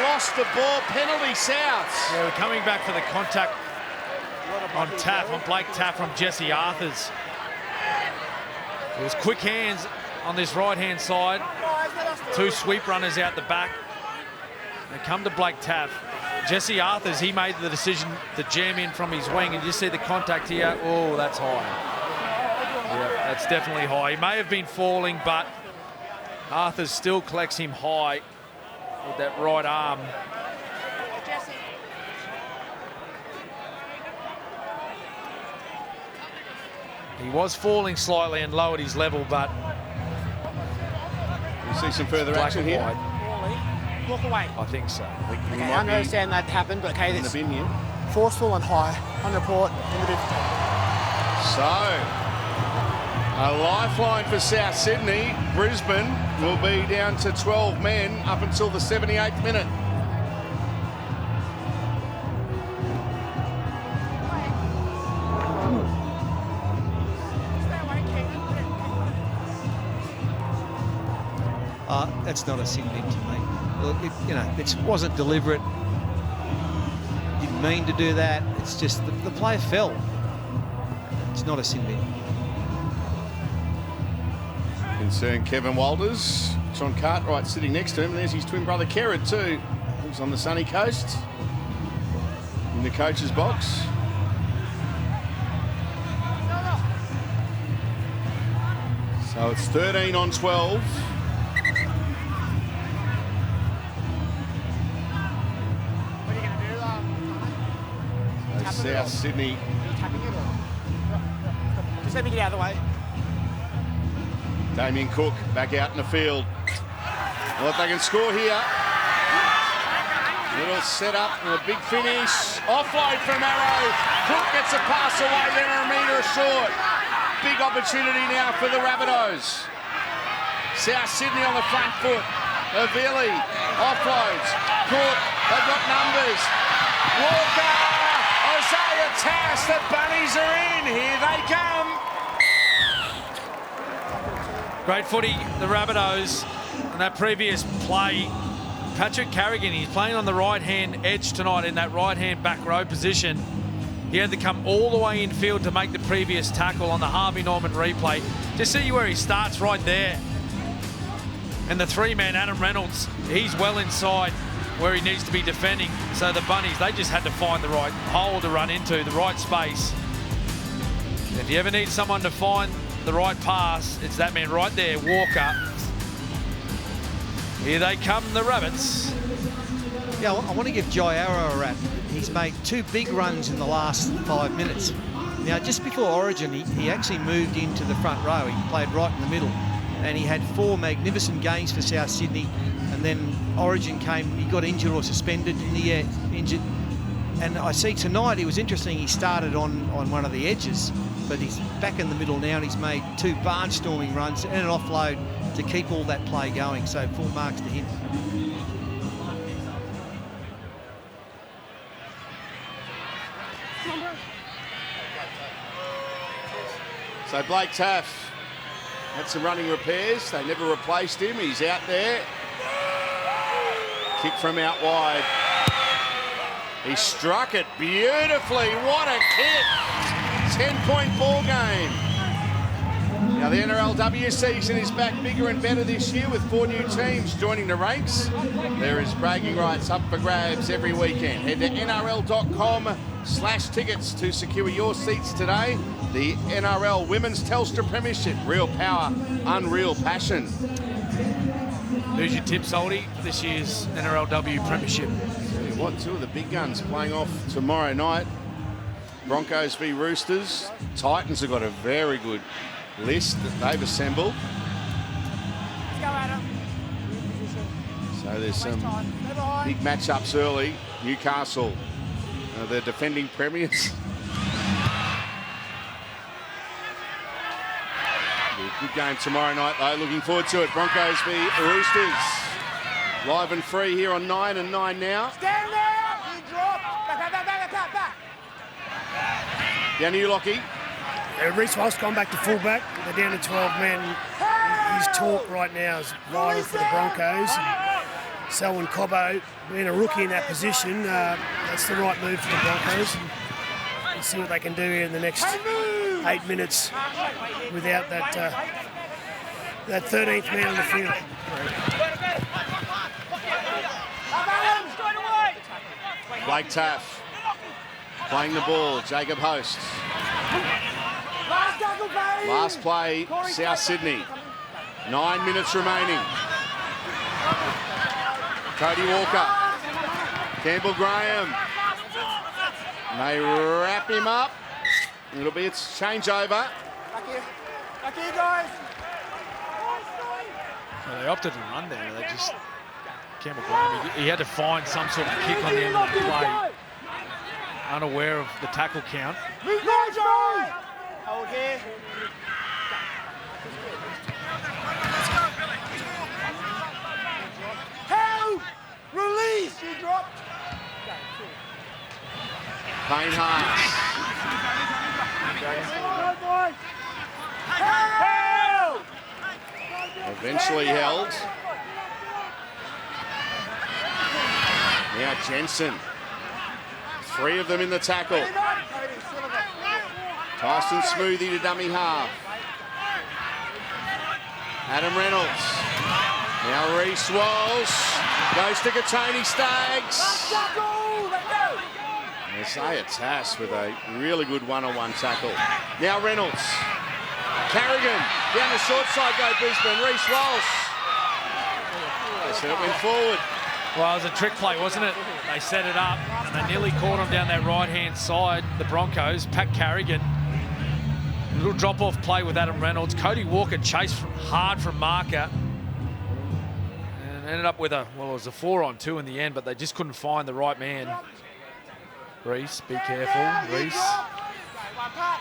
Speaker 1: Lost the ball. Penalty South.
Speaker 3: Yeah, we're coming back for the contact on Taff, on Blake Taff from Jesse Arthurs. It was quick hands on this right-hand side. Two sweep runners out the back. They come to Blake Taff. Jesse Arthurs, he made the decision to jam in from his wing, and you see the contact here. Oh, that's high. Yeah, that's definitely high. He may have been falling, but Arthurs still collects him high with that right arm. He was falling slightly and lowered his level, but
Speaker 1: we'll see some further action here.
Speaker 7: Walk away.
Speaker 3: I think so.
Speaker 7: Okay, I understand that happened, but okay, it's forceful and high on report.
Speaker 1: So, a lifeline for South Sydney. Brisbane will be down to 12 men up until the 78th minute.
Speaker 4: That's not a sin bin to me. Look, it wasn't deliberate. Didn't mean to do that. It's just the player fell. It's not a sin bin.
Speaker 1: Concerned Kevin Walters. John Cartwright sitting next to him. And there's his twin brother Kerrod too. He's on the sunny coast in the coach's box. So it's 13 on 12. South Sydney.
Speaker 7: Just let me get out of the way.
Speaker 1: Damien Cook back out in the field. Well, if they can score here. Little set up and a big finish. Offload from Arrow. Cook gets a pass away, then a metre short. Big opportunity now for the Rabbitohs. South Sydney on the front foot. Havili offloads. Cook, they've got numbers. Walker. Isaiah Tass, the Bunnies are in. Here they come.
Speaker 3: Great footy, the Rabbitohs. And that previous play, Patrick Carrigan, he's playing on the right-hand edge tonight in that right-hand back row position. He had to come all the way infield to make the previous tackle on the Harvey Norman replay. Just see where he starts right there. And the three-man Adam Reynolds, he's well inside where he needs to be defending. So the Bunnies, they just had to find the right hole to run into, the right space. And if you ever need someone to find the right pass, it's that man right there, Walker. Here they come, the Rabbits.
Speaker 4: Yeah, I want to give Jai Arrow a rap. He's made two big runs in the last 5 minutes. Now, just before Origin, he actually moved into the front row. He played right in the middle. And he had 4 magnificent games for South Sydney. And then Origin came, he got injured or suspended in the air, injured. And I see tonight, it was interesting, he started on one of the edges, but he's back in the middle now, and he's made 2 barnstorming runs and an offload to keep all that play going. So full marks to him.
Speaker 1: So Blake Taff had some running repairs. They never replaced him. He's out there. Kick from out wide. He struck it beautifully. What a kick. 10-point ball game. Now the NRLW season is back bigger and better this year with 4 new teams joining the ranks. There is bragging rights up for grabs every weekend. Head to nrl.com/tickets to secure your seats today. The NRL Women's Telstra Premiership. Real power, unreal passion.
Speaker 3: Who's your tips, Oldie, for this year's NRLW Premiership?
Speaker 1: Tell you what, 2 of the big guns playing off tomorrow night. Broncos v Roosters. Titans have got a very good list that they've assembled.
Speaker 7: Let's go, Adam.
Speaker 1: So there's some big matchups early. Newcastle, they're defending premiers. Be a good game tomorrow night though, looking forward to it. Broncos v Roosters. Live and free here on 9 and 9 now.
Speaker 7: Stand there! You drop! Back.
Speaker 1: Down to you, Lockie.
Speaker 5: Reece Walsh gone back to fullback. They're down to 12 men. His talk right now is vital for the Broncos. And Selwyn Cobbo, being a rookie in that position, that's the right move for the Broncos. And let's see what they can do here in the next 8 minutes without that 13th man on the field.
Speaker 1: Blake Taff playing the ball. Jacob Host. Last play, South Sydney. 9 minutes remaining. Cody Walker. Campbell Graham. And they wrap him up. It'll be its changeover.
Speaker 7: Back here, guys.
Speaker 3: Well, they opted to run there. They just... Campbell Graham, he had to find some sort of kick on the end of the play. Unaware of the tackle count.
Speaker 7: Hold here. Help! Release! You dropped.
Speaker 1: Payne Haas.
Speaker 7: Help!
Speaker 1: Eventually held. Now Jensen. 3 of them in the tackle. Tyson Smoothie to dummy half. Adam Reynolds. Now Reece Walsh. Goes to Katoni Staggs. Isaiah Tass with a really good one-on-one tackle. Now Reynolds. Carrigan. Down the short side go Brisbane. Reece Walsh. They said it went forward.
Speaker 3: Well, it was a trick play, wasn't it? They set it up and they nearly caught him down that right-hand side, the Broncos. Pat Carrigan. A little drop-off play with Adam Reynolds. Cody Walker chased hard from marker. And ended up with it was a 4-on-2 in the end, but they just couldn't find the right man. Reece, be careful, Reece.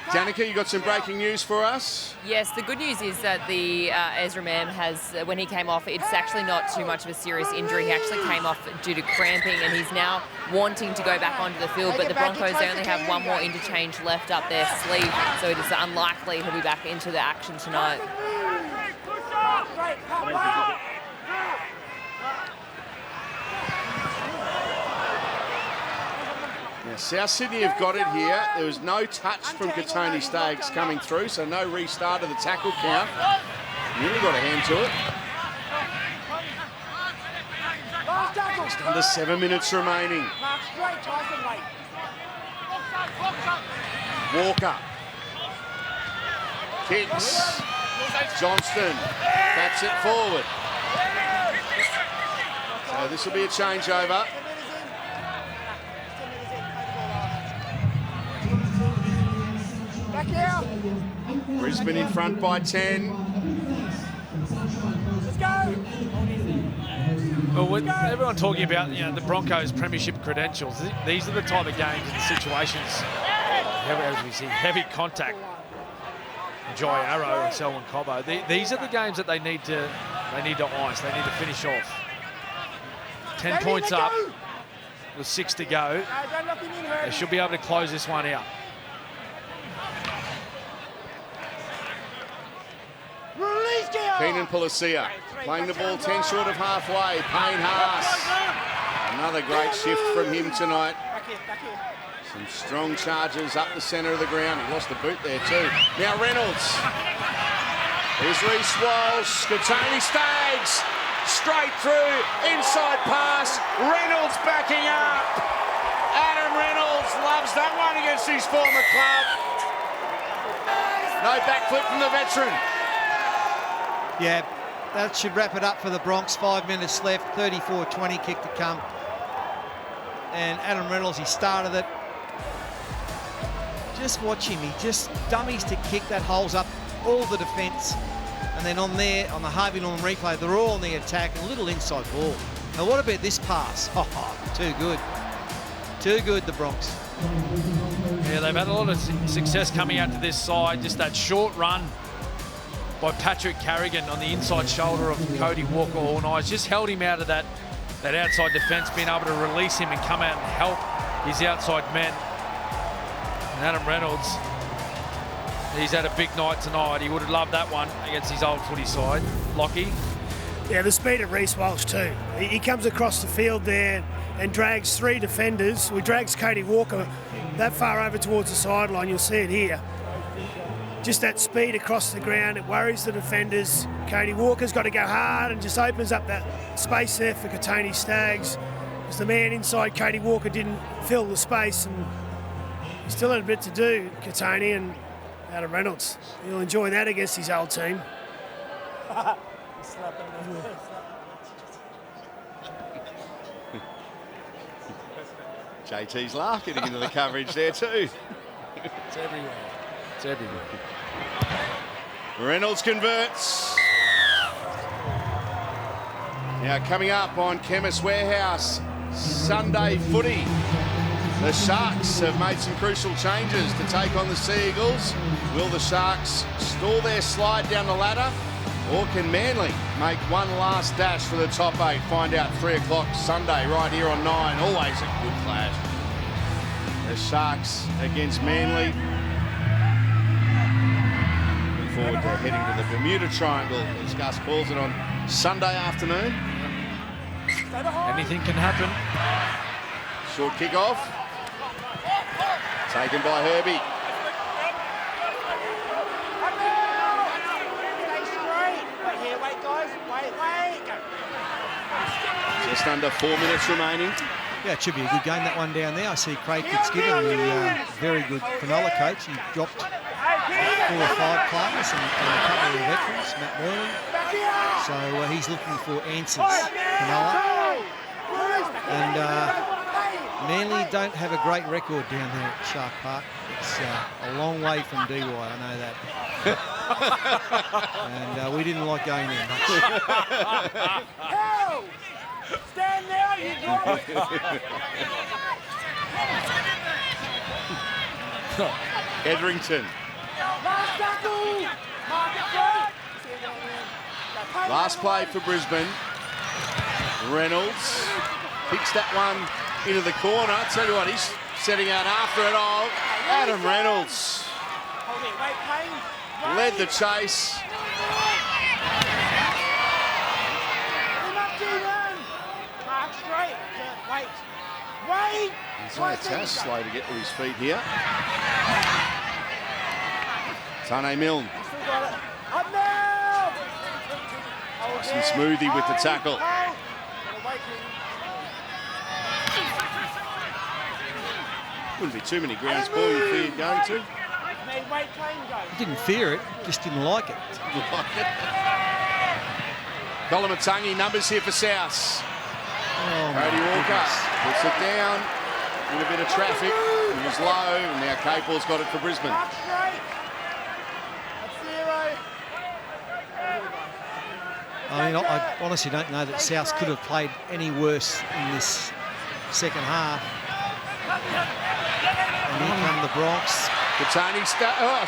Speaker 1: Danica, you got some breaking news for us?
Speaker 9: Yes, the good news is that the Ezra Mam has, when he came off, it's actually not too much of a serious injury. He actually came off due to cramping and he's now wanting to go back onto the field, but the Broncos only have 1 more interchange left up their sleeve, so it is unlikely he'll be back into the action tonight.
Speaker 1: Now, South Sydney have got it here. There was no touch from Katoni Staggs coming through, so no restart of the tackle count. Nearly got a hand to it. Just under 7 minutes remaining. Walker. Kicks. Johnston bats it forward. So this will be a changeover. Brisbane in front by 10.
Speaker 7: Let's go!
Speaker 3: Well, with everyone talking about the Broncos' premiership credentials, these are the type of games and situations, as we see, heavy contact. Jai Arrow and Selwyn Cobbo. These are the games that they need to ice. They need to finish off. 10 points up with 6 to go. They should be able to close this one out.
Speaker 1: Keenan Policia playing the ball 10 short of halfway. Payne Haas. Another great shift from him tonight. Some strong charges up the centre of the ground. He lost the boot there too. Now Reynolds. Here's Reece Walsh, Tony Staggs, straight through, inside pass, Reynolds backing up. Adam Reynolds loves that one against his former club. No backflip from the veteran.
Speaker 4: Yeah, that should wrap it up for the Bronx. 5 minutes left, 34-20 kick to come. And Adam Reynolds, he started it. Just watch him, he just dummies to kick that holes up all the defence. And then on there, on the Harvey Norman replay, they're all on the attack and a little inside ball. Now what about this pass? Oh, too good. Too good, the Bronx.
Speaker 3: Yeah, they've had a lot of success coming out to this side. Just that short run by Patrick Carrigan on the inside shoulder of Cody Walker all night. Just held him out of that outside defence, being able to release him and come out and help his outside men. And Adam Reynolds, he's had a big night tonight. He would have loved that one against his old footy side. Lockie.
Speaker 5: Yeah, the speed of Reece Walsh too. He comes across the field there and drags 3 defenders. He drags Cody Walker that far over towards the sideline. You'll see it here. Just that speed across the ground, it worries the defenders. Cody Walker's got to go hard and just opens up that space there for Tony Staggs. Because the man inside Cody Walker didn't fill the space, and he still had a bit to do, Tony, and Adam Reynolds. He'll enjoy that against his old team.
Speaker 1: JT's laugh getting into the coverage there too.
Speaker 3: It's everywhere. It's everywhere.
Speaker 1: Reynolds converts. Now coming up on Chemist Warehouse, Sunday footy. The Sharks have made some crucial changes to take on the Sea Eagles. Will the Sharks stall their slide down the ladder, or can Manly make one last dash for the top 8? Find out 3 o'clock Sunday right here on 9. Always a good clash. The Sharks against Manly. Looking forward to heading to the Bermuda Triangle, as Gus calls it, on Sunday afternoon.
Speaker 3: Anything can happen.
Speaker 1: Short kick off. Taken by Herbie. Just under 4 minutes remaining.
Speaker 4: Yeah, it should be a good game, that one down there. I see Craig Fitzgibbon, the very good Cronulla coach. He dropped 4 or 5 players and a couple of veterans, Matt Moylan. So he's looking for answers, Cronulla. And Manly don't have a great record down there at Shark Park. It's a long way from DY, I know that. And we didn't like going there much.
Speaker 10: Stand now, you drop it.
Speaker 1: Edrington. Last play for Brisbane. Reynolds kicks that one into the corner. I tell you what, he's setting out after it all. Adam Reynolds led the chase. He's on a task, slow to get to his feet here. Tane Milne. Austin Smoothie with the tackle. Wouldn't be too many grounds ball you feared going to.
Speaker 4: He didn't fear it, just didn't like it.
Speaker 1: Kolomatangi numbers here for South.
Speaker 4: Oh,
Speaker 1: Cody Walker puts it down in a bit of traffic. It was low, and now Capel's got it for Brisbane.
Speaker 4: I mean, I honestly don't know that South could have played any worse in this second half. And here come the Bronx.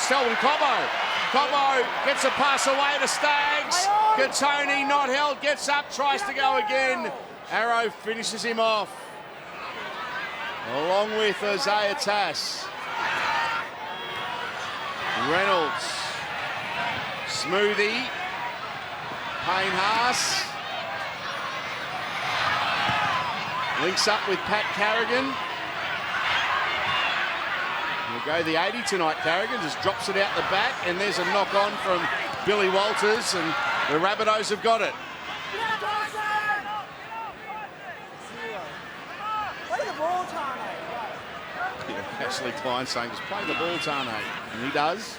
Speaker 1: Selwyn Cobbo. Cobbo gets a pass away to Staggs. Katoni not held, gets up, tries to go again. Arrow finishes him off. Along with Isaiah Tass. Reynolds. Smoothie. Payne Haas. Links up with Pat Carrigan. He'll go the 80 tonight, Carrigan. Just drops it out the back, and there's a knock on from Billy Walters, and the Rabbitohs have got it.
Speaker 10: Play the ball, Tane.
Speaker 1: Yeah, Ashley Klein saying, just play the ball, Tane. And he does.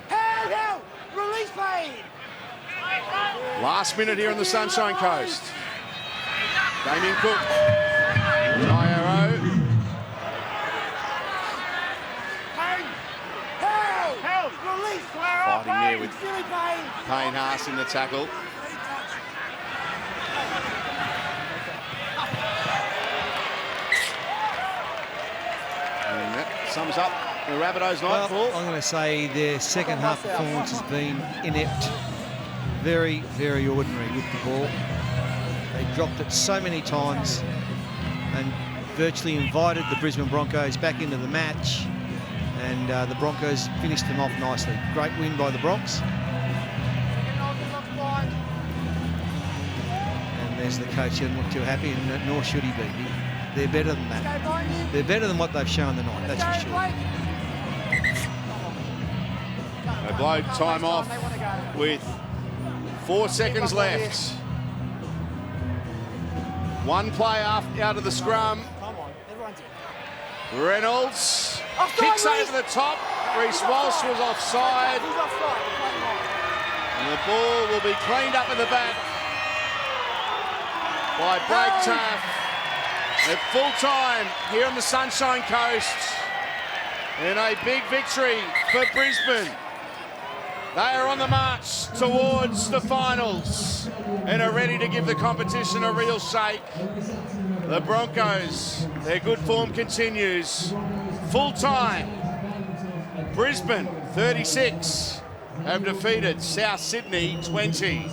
Speaker 10: Help! Release Payne!
Speaker 1: Last minute here on the Sunshine Coast. Damien Cook. Jairo.
Speaker 10: Help! Release!
Speaker 1: Fighting there with
Speaker 10: Silly Payne!
Speaker 1: Payne Haas in the tackle. And that sums up the Rabbitohs night, Paul.
Speaker 4: I'm going to say their second half performance has been inept. Very, very ordinary with the ball. They dropped it so many times and virtually invited the Brisbane Broncos back into the match. And the Broncos finished them off nicely. Great win by the Bronx. And there's the coach. He doesn't look too happy, and nor should he be. They're better than that. They're better than what they've shown tonight, that's for sure.
Speaker 1: They blow time off with 4 seconds left. One play out of the scrum. Reynolds kicks over the top. Reece Walsh was offside. And the ball will be cleaned up in the back by Blake Taff. At full time here on the Sunshine Coast. And a big victory for Brisbane. They are on the march towards the finals and are ready to give the competition a real shake. The Broncos, their good form continues. Full time. Brisbane 36 have defeated South Sydney 20.